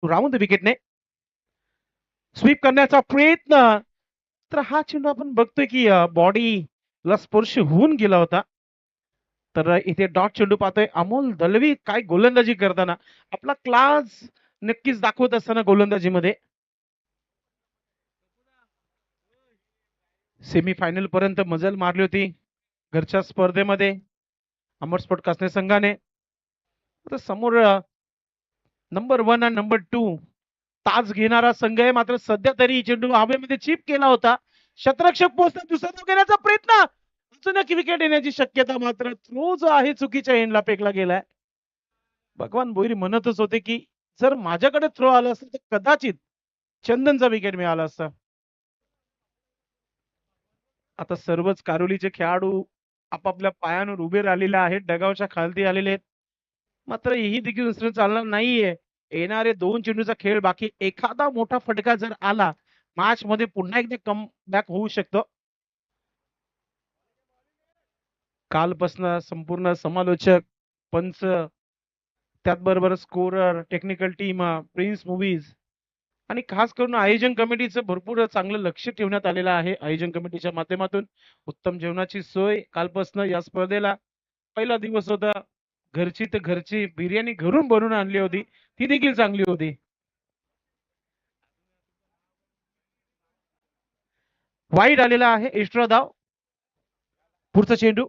Speaker 3: राऊंड विकेटने स्वीप करण्याचा प्रयत्न, तर हा चेंडू आपण बघतोय की बॉडीला स्पर्श होऊन गेला होता. तर इथे डॉट चेंडू पाहतोय अमोल दलवी काय गोलंदाजी करताना आपला क्लास नक्कीच दाखवत असताना गोलंदाजीमध्ये. सेमीफायनल पर्यंत मजल मारली होती घरच्या स्पर्धेमध्ये अमर स्पोर्ट कासने संघाने. आता समोर नंबर 1 आणि नंबर 2 ताज घेणारा संघ आहे. मात्र सध्या तरी चेंडू हवेमध्ये चिप केला होता. शतरक्षक पोहोचला, दुसरा धाव घेण्याचा प्रयत्न, अजून एक विकेट येण्याची शक्यता, मात्र थ्रो जो आहे चुकीच्या एंडला फेकला गेलाय. भगवान बोईर म्हणतच होते की जर माझ्याकडे थ्रो आला असता तर कदाचित चंदनचा विकेट मिळाला असता. आता सर्वच कारोलीचे खेळाडू आपापल्या पायावर उभे राहिलेले आहेत, डगावच्या खालती आलेले आहेत. मात्र ही देखील दुसरं चालणार नाहीये. येणारे 2 चेंडूचा खेळ बाकी, एखादा मोठा फटका जर आला मॅच मध्ये पुन्हा एकदा कम बॅक होऊ शकतं. कालपासून संपूर्ण समालोचक, पंच, त्याचबरोबर scorer, technical team, prince movies आणि खास करून आयोजन कमिटीचं भरपूर चांगलं लक्ष ठेवण्यात आलेलं आहे. आयोजन कमिटीच्या माध्यमातून उत्तम जेवणाची सोय कालपासून या स्पर्धेला पहिला दिवस होता. घरची तर घरची बिर्याणी घरून बनवून आणली होती, ती देखील चांगली होती. वाईड आलेला आहे एक्स्ट्रा धाव. पुढचा चेंडू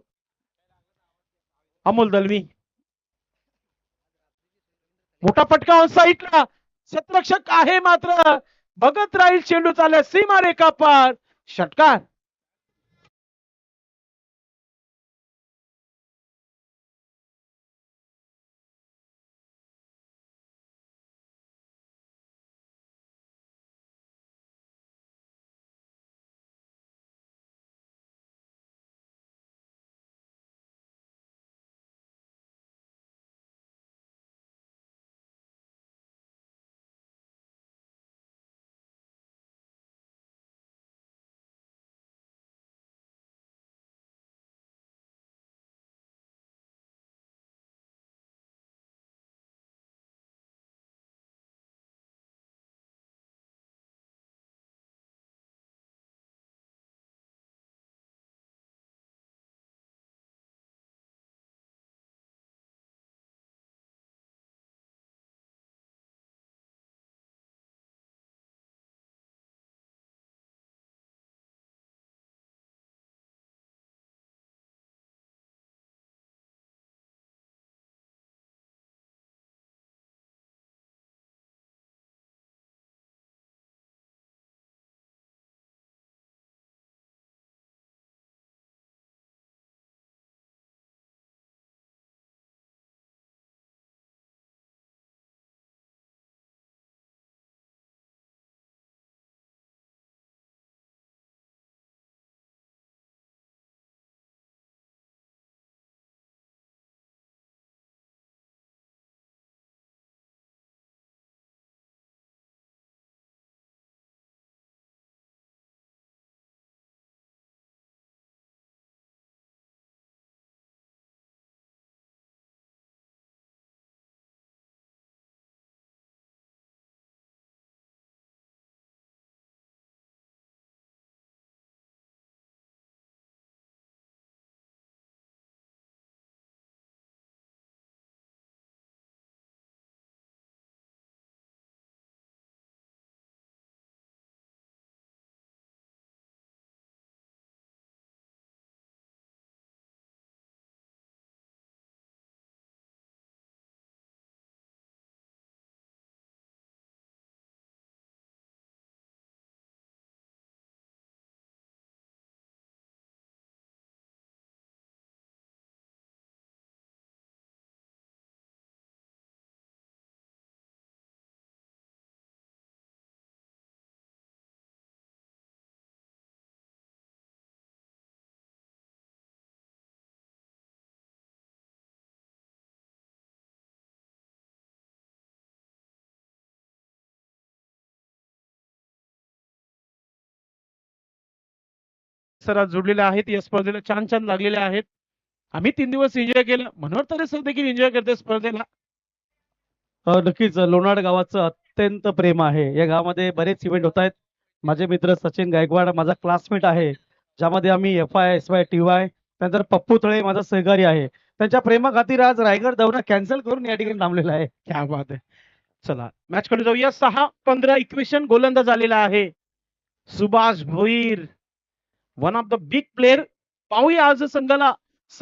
Speaker 3: अमोल दलवी, मोठा फटका ऑन साईडला, शतरक्षक आहे मात्र बघत राहील चेंडू चालला सीमा रेखा पार, षटकार. सर आज जोडलेले आहेत या स्पर्धेला, छान छान लागलेले आहेत. आम्ही 3 दिवस एन्जॉय केलं, मनोहर तरे सर देखील एन्जॉय करते स्पर्धेला.
Speaker 1: नक्कीच लोणाड गावाचं अत्यंत प्रेम आहे. या गावामध्ये बरेच इव्हेंट होत आहेत. माझे मित्र सचिन गायकवाड माझा क्लासमेट आहे, ज्यामध्ये आम्ही FI SY TY त्यानंतर पप्पू तळे माझा सहकारी आहे. त्यांच्या प्रेमाखातीर आज रायगड दौरा कॅन्सल करून या ठिकाणी थांबलेला आहे.
Speaker 3: क्या बात आहे. चला मॅच कडे जाऊया. 6-15 इक्वेशन गोलंदाज आलेला आहे Subhash Bhoir, one of the big player. पाहूया आज संघाला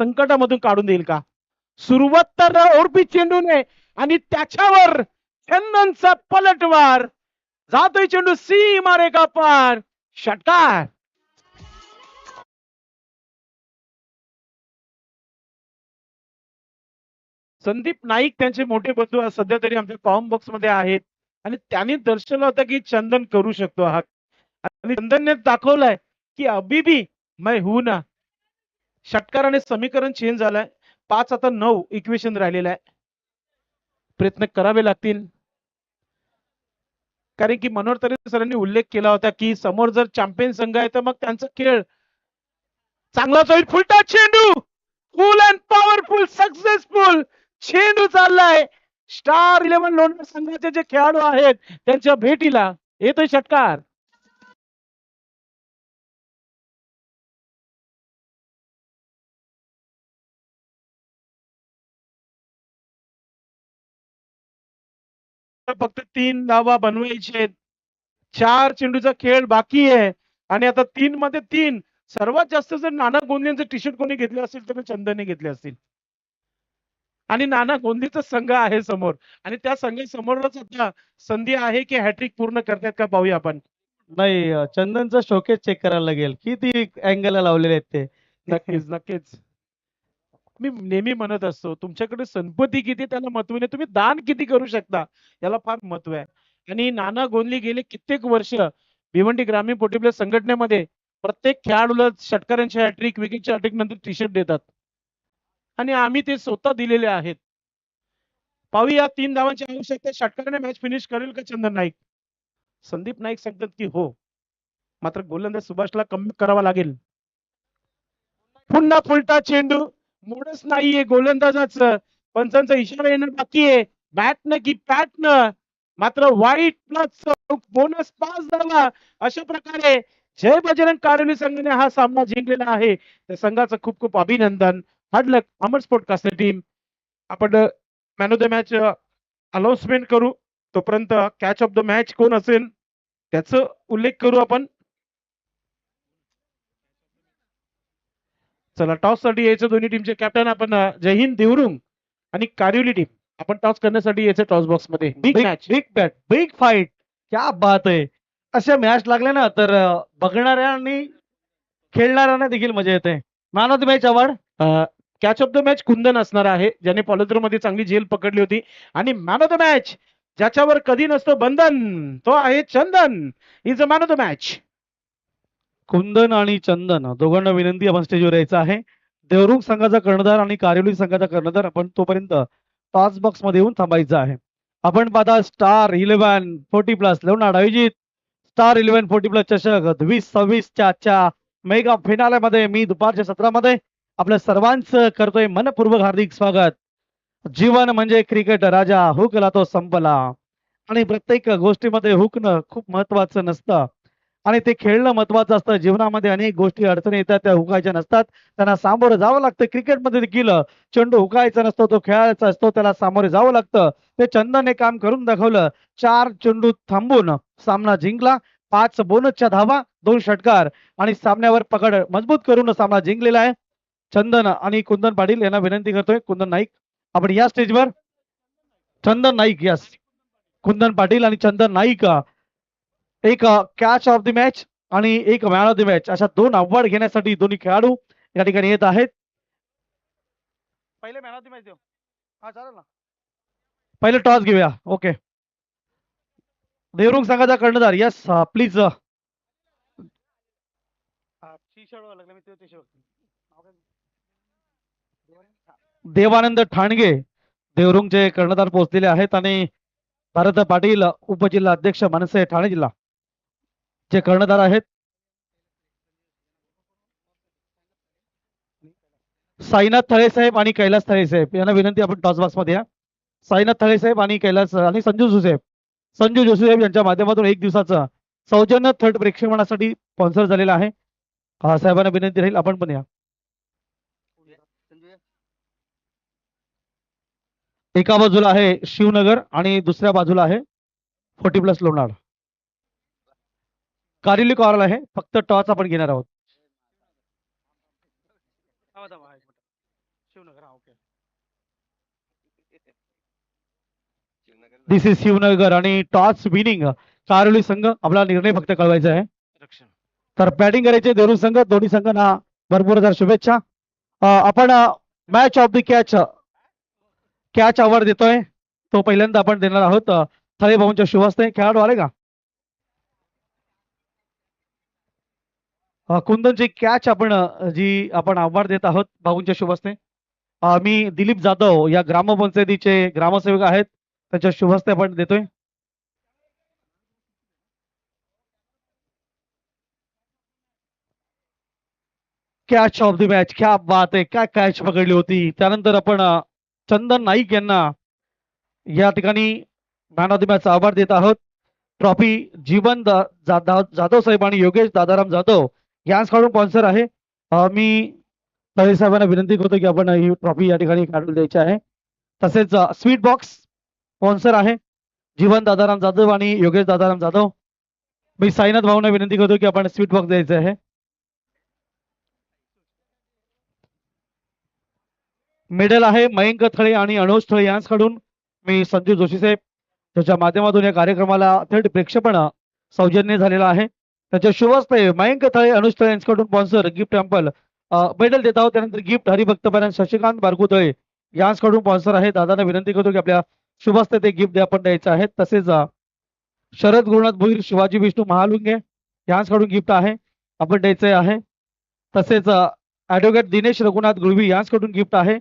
Speaker 3: संकटामधून काढून देईल का. सुरुवात तर ओरपी चेंडूने आणि त्याच्यावर चंदनचा पलटवार. जातोय चेंडू सीमा रेखा पार. षटकार. संदीप नाईक त्यांचे मोठे बंधू आज सध्या तरी आमच्या कॉम बॉक्स मध्ये आहेत आणि त्यांनी दर्शवलं होतं की चंदन करू शकतो हा. आणि चंदनने दाखवलंय की अभी भी मैं हूं ना. षटकाराने समीकरण चेंज झालंय. 5 आता 9 इक्वेशन राहिलेलं आहे. प्रयत्न करावे लागतील, कारण की मनोहर तरे सरांनी उल्लेख केला होता की समोर जर चॅम्पियन संघ आहे तर मग त्यांचा खेळ चांगलाच होईल. फुलटा चेंडू, फुल अँड पॉवरफुल, सक्सेसफुल चेंडू चाललाय. स्टार 11 लोणंद संघाचे जे खेळाडू आहेत त्यांच्या भेटीला येतोय षटकार. फक्त 3 धावा बनवायचे. 4 चेंडूचा खेळ बाकी आहे आणि आता 3 मध्ये 3. सर्वात जास्त जर नाना गोंदेचं टी शर्ट कोणी घेतले असेल तर चंदनने घेतले असतील. आणि नाना गोंदेचा संघ आहे समोर आणि त्या संघासमोरच आता संधी आहे की हॅट्रिक पूर्ण करतात का पाहूया आपण.
Speaker 1: नाही, चंदनचं शोकेस चेक करायला लागेल किती अँगलला लावलेले आहेत ते.
Speaker 3: नक्कीच नक्कीच. मी नेहमी म्हणत असतो तुमच्याकडे संपत्ती किती त्याला महत्व नाही, तुम्ही दान किती करू शकता याला फार महत्व आहे. आणि नाना गोंदली गेले कित्येक वर्ष भिवंडी ग्रामीण पोटीप्लेयर संघटनेमध्ये प्रत्येक खेळाडूला षटकारांच्या हॅट्रिक विकेटच्या हॅट्रिक नंतर टी शर्ट देतात आणि आम्ही ते स्वतः दिलेले आहेत. पाहूया 3 धावांची आवश्यकता. षटकाराने मॅच फिनिश करेल का चंदन नाईक. संदीप नाईक सांगतात की हो, मात्र गोलंदाज सुभाषला कमी करावा लागेल. पुन्हा फुलटा चेंडू, मूडच नाहीये गोलंदाजाचं. पंचांचा इशारा येणं बाकी आहे. बॅटनं की पॅटनं, मात्र वाईट प्लस बोनस 5 धावा. अशा प्रकारे जय बजरंग कारणी संघाने हा सामना जिंकलेला आहे. त्या संघाचं खूप खूप अभिनंदन. हार्ड लक अमर स्पोर्ट कास्टर टीम. आपण man of the match announcement करू. तोपर्यंत कॅच ऑफ द मॅच कोण असेल त्याचा उल्लेख करू आपण. चला टॉस साठी यायचं दोन्ही टीमचे कॅप्टन आपण जय हिंद देवरुंग आणि कारिवली टीम आपण टॉस करण्यासाठी यायचं टॉस बॉक्स मध्ये. Big match,
Speaker 1: big bat, big fight. क्या बात आहे. अशा मॅच लागल्या ना तर बघणाऱ्या आणि खेळणाऱ्यांना देखील मजा येते. Man of the match award
Speaker 3: catch of the match Kundan असणार आहे, ज्याने पॉलिद्रो मध्ये चांगली झेल पकडली होती. आणि मॅन ऑफ द मॅच ज्याच्यावर कधी नसतं बंधन तो आहे Chandan. Is a man of the match.
Speaker 1: Kundan आणि चंदन दोघांना विनंती आपण स्टेजवर यायचं आहे. देवरुंग संघाचा कर्णधार आणि कारिवली संघाचा कर्णधार आपण तोपर्यंत टॉस बॉक्स मध्ये येऊन थांबायचं आहे. आपण पाहता स्टार 11 40+ लोणाड आयोजित स्टार 11 40+ चषक 2026 च्या मेगा फिनाले मध्ये मी दुपारच्या सत्रामध्ये आपल्या सर्वांचं करतोय मनपूर्वक हार्दिक स्वागत. जीवन म्हणजे क्रिकेट राजा, हुकला तो संपला. आणि प्रत्येक गोष्टीमध्ये हुकणं खूप महत्वाचं नसतं आणि ते खेळणं महत्वाचं असतं. जीवनामध्ये अनेक गोष्टी अडचणी येतात, त्या हुकायच्या नसतात, त्यांना सामोरं जावं लागतं. क्रिकेटमध्ये देखील चेंडू हुकायचा नसतो, तो खेळायचा असतो, त्याला सामोरे जावं लागतं. ते चंदनने काम करून दाखवलं. 4 चेंडू थांबून सामना जिंकला. 5 बोनसच्या धावा, 2 षटकार आणि सामन्यावर पकड मजबूत करून सामना जिंकलेला आहे. चंदन आणि कुंदन पाटील यांना विनंती करतोय. कुंदन नाईक आपण या स्टेजवर. चंदन नाईक, यस, कुंदन पाटील आणि चंदन नाईक एक कॅच ऑफ द मॅच आणि एक मॅन ऑफ द मॅच अशा 2 अवॉर्ड घेण्यासाठी दोन्ही खेळाडू या ठिकाणी येत आहेत. पहिले मॅन ऑफ द मॅच देऊ. हा चालेल ना. पहिले टॉस घेऊया. ओके. देवरुंग संघाचा कर्णधार, यस प्लीज. देवानंद ठाणगे देवरुंगचे कर्णधार पोहोचलेले आहेत आणि भारत पाटील उपजिल्हा अध्यक्ष मनसे ठाणे जिल्हा जे कर्णधार आहेत. साईनाथ थळे साहेब आणि कैलास थळे साहेब यांना विनंती आपण टॉस बॉक्स मध्ये या. साईनाथ थळे साहेब आणि कैलास आणि संजू सुसेब संजू जोशी साहेब यांच्या माध्यमातून 1 दिवसाचा सौजन्य थेट प्रेक्षपणासाठी स्पॉन्सर झालेला आहे. साहेबांना विनंती राहील आपण पण या. एका बाजूला आहे शिवनगर आणि दुसऱ्या बाजूला आहे 40+ लोणार. कारिली कॉर्ल आहे, फक्त टॉस आपण घेणार आहोत. दिस इज शिवनगर आणि टॉस विनिंग कारोली संघ. आपला निर्णय फक्त कळवायचा आहे. तर बॅटिंग करायचे देरू संघ. दोन्ही संघांना भरपूर शुभेच्छा. आपण match of the catch award देतोय, तो पहिल्यांदा आपण देणार आहोत थळे भाऊंच्या शुभ हस्ते. खेळाडू आले का? कुंदनची कॅच आपण जी आपण अवॉर्ड देत आहोत भाऊंच्या शुभ हस्ते. मी दिलीप जाधव या ग्रामपंचायतीचे ग्रामसेवक आहेत, त्यांच्या शुभ हस्ते आपण देतोय. कॅच ऑफ द मॅच, क्या बात आहे, काय कॅच पकडली होती. त्यानंतर आपण चंदन नाईक यांना या ठिकाणी man of the match award देत आहोत. ट्रॉफी जीवन जाधव साहेब आणि योगेश दादाराम जाधव यांच्याकडून स्पॉन्सर आहे. मी तळे साहेबांना विनंती करतो की आपण ही ट्रॉफी या ठिकाणी काढून द्यायची आहे. तसेच स्वीट बॉक्स स्पॉन्सर आहे जीवन दादाराम जाधव आणि योगेश दादाराम जाधव. मी साईनाथ भाऊंना विनंती करतो की आपण स्वीट बॉक्स द्यायचं आहे. मेडल आहे मयंक थळे आणि अनुज थळे यांच्याकडून. मी संजू जोशी साहेब त्याच्या माध्यमातून या कार्यक्रमाला थेट प्रेक्षेपण सौजन्य झालेला आहे. त्याच्या शुभ हस्ते मयंक थळे अनुज थळे यांच्याकडून स्पॉन्सर गिफ्ट टेम्पल मेडल देत आहोत. त्यानंतर गिफ्ट हरिभक्त पॅरेंट शशिकांत बारकू थळे यांच्याकडून स्पॉन्सर आहे. दादांना विनंती करतो की आपल्या शुभ हस्ते ते गिफ्ट आपण द्यायचं आहे. तसेच शरद गुरुनाथ भोईर शिवाजी विष्णू महालुंगे यांच्याकडून गिफ्ट आहे आपण द्यायचे आहे. तसेच ॲडव्होकेट दिनेश रघुनाथ गुळवी यांच्याकडून गिफ्ट आहे.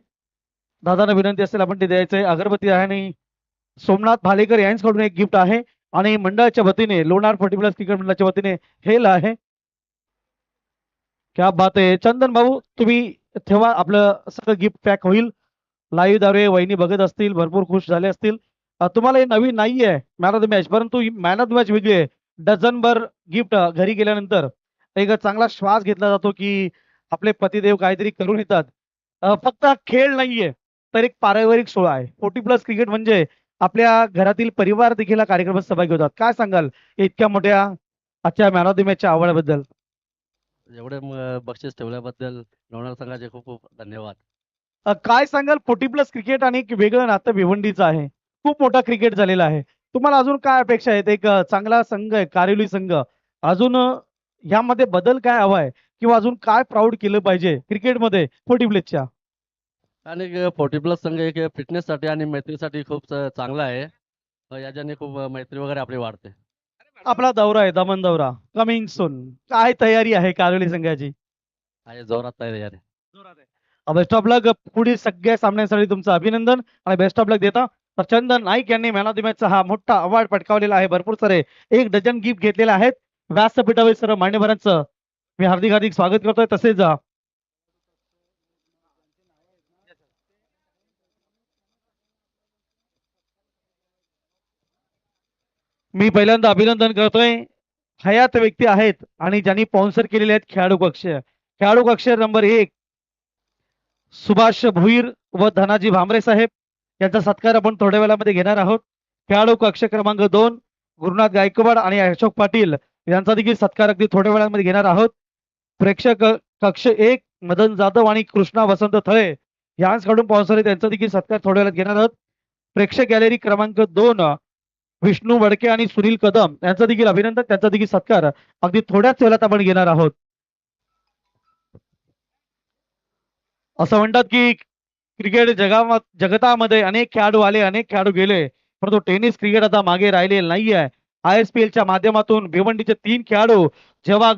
Speaker 1: दादांना विनंती असेल आपण ते द्यायचं आहे. अगरबत्ती आहे आणि सोमनाथ भालेकर यांच्याकडून एक गिफ्ट आहे आणि मंडळाच्या वतीने लोणार 40+ क्रिकेट मंडळाच्या वतीने हेल आहे. क्या बात आहे. चंदन भाऊ तुम्ही ठेवा, आपलं सगळं गिफ्ट पॅक होईल. लाईव्ह द्वारे वहिनी बघत असतील, भरपूर खुश झाले असतील. तुम्हाला हे नवीन नाही आहे मॅन ऑफ द मॅच, परंतु he man of the match वेगळी आहे. डझनभर गिफ्ट घरी गेल्यानंतर एक चांगला श्वास घेतला जातो की आपले पतिदेव काहीतरी करून येतात. फक्त खेळ नाहीये तर एक पारिवारिक सोहळा आहे. 40+ क्रिकेट म्हणजे आपल्या घरातील परिवार देखील कार्यक्रमात सहभागी होतात. काय सांगाल इतक्या मोठ्या आजच्या मॅन ऑफ द मॅचच्या आवडीबद्दल?
Speaker 4: एवढे बक्षीस ठेवल्याबद्दल लोणार संघाचे खूप खूप धन्यवाद.
Speaker 1: काय सांगाल 40+ क्रिकेट आणि एक वेगळं नातं भिवंडीचं आहे. खूप मोठा क्रिकेट झालेला आहे. तुम्हाला अजून काय अपेक्षा आहेत? एक चांगला संघ आहे कारिवली संघ, अजून यामध्ये बदल काय हवा आहे किंवा अजून काय प्राऊड केलं पाहिजे क्रिकेटमध्ये 40+च्या?
Speaker 4: आणि 40+ संघ एक फिटनेससाठी आणि मैत्रीसाठी खूप चांगला आहे. याच्याने खूप मैत्री वगैरे आपली वाढते.
Speaker 1: आपला दौरा आहे दमन दौरा कमिंग सून, काय तयारी आहे कारिवली संघाची?
Speaker 4: आहे जोरात तयारी आहे.
Speaker 1: बेस्ट ऑफ लक. पुढील सगळ्या सामन्यांसाठी तुमचं अभिनंदन आणि बेस्ट ऑफ लक देता. तर चंदन नाईक यांनी मॅन ऑफ द मॅचचा हा मोठा अवॉर्ड पटकावलेला आहे. भरपूर सारे 1 डझन गिफ्ट घेतलेले आहेत. व्यासपीठावर सर्व मान्यवरांचं मी हार्दिक हार्दिक स्वागत करतोय. तसेच मी पहिल्यांदा अभिनंदन करतोय. हयात व्यक्ती आहेत आणि ज्यांनी स्पॉन्सर केलेले आहेत खेळाडू कक्ष. खेळाडू कक्ष नंबर 1 सुभाष भुईर व धनाजी भामरे साहेब यांचा सत्कार आपण थोड्या वेळामध्ये घेणार आहोत. खेळाडू कक्ष क्रमांक 2 गुरुनाथ गायकवाड आणि अशोक पाटील यांचा देखील सत्कार अगदी थोड्या वेळामध्ये घेणार आहोत. प्रेक्षक कक्ष 1 मदन जाधव आणि कृष्णा वसंत थळे यांच्याकडून स्पॉन्सर आहे, त्यांचा देखील सत्कार थोड्या वेळात घेणार आहोत. प्रेक्षक गॅलरी क्रमांक 2 विष्णू वडके आणि सुनील कदम यांचं देखील अभिनंदन, त्यांचा देखील सत्कार अगदी थोड्याच वेळात आपण घेणार आहोत. असं म्हणतात की क्रिकेट जगतामध्ये अनेक खेळाडू आले, अनेक खेळाडू गेले, परंतु टेनिस क्रिकेट आता मागे राहिलेलं नाहीये. ISPL च्या माध्यमातून भिवंडीचे 3 खेळाडू जेव्हा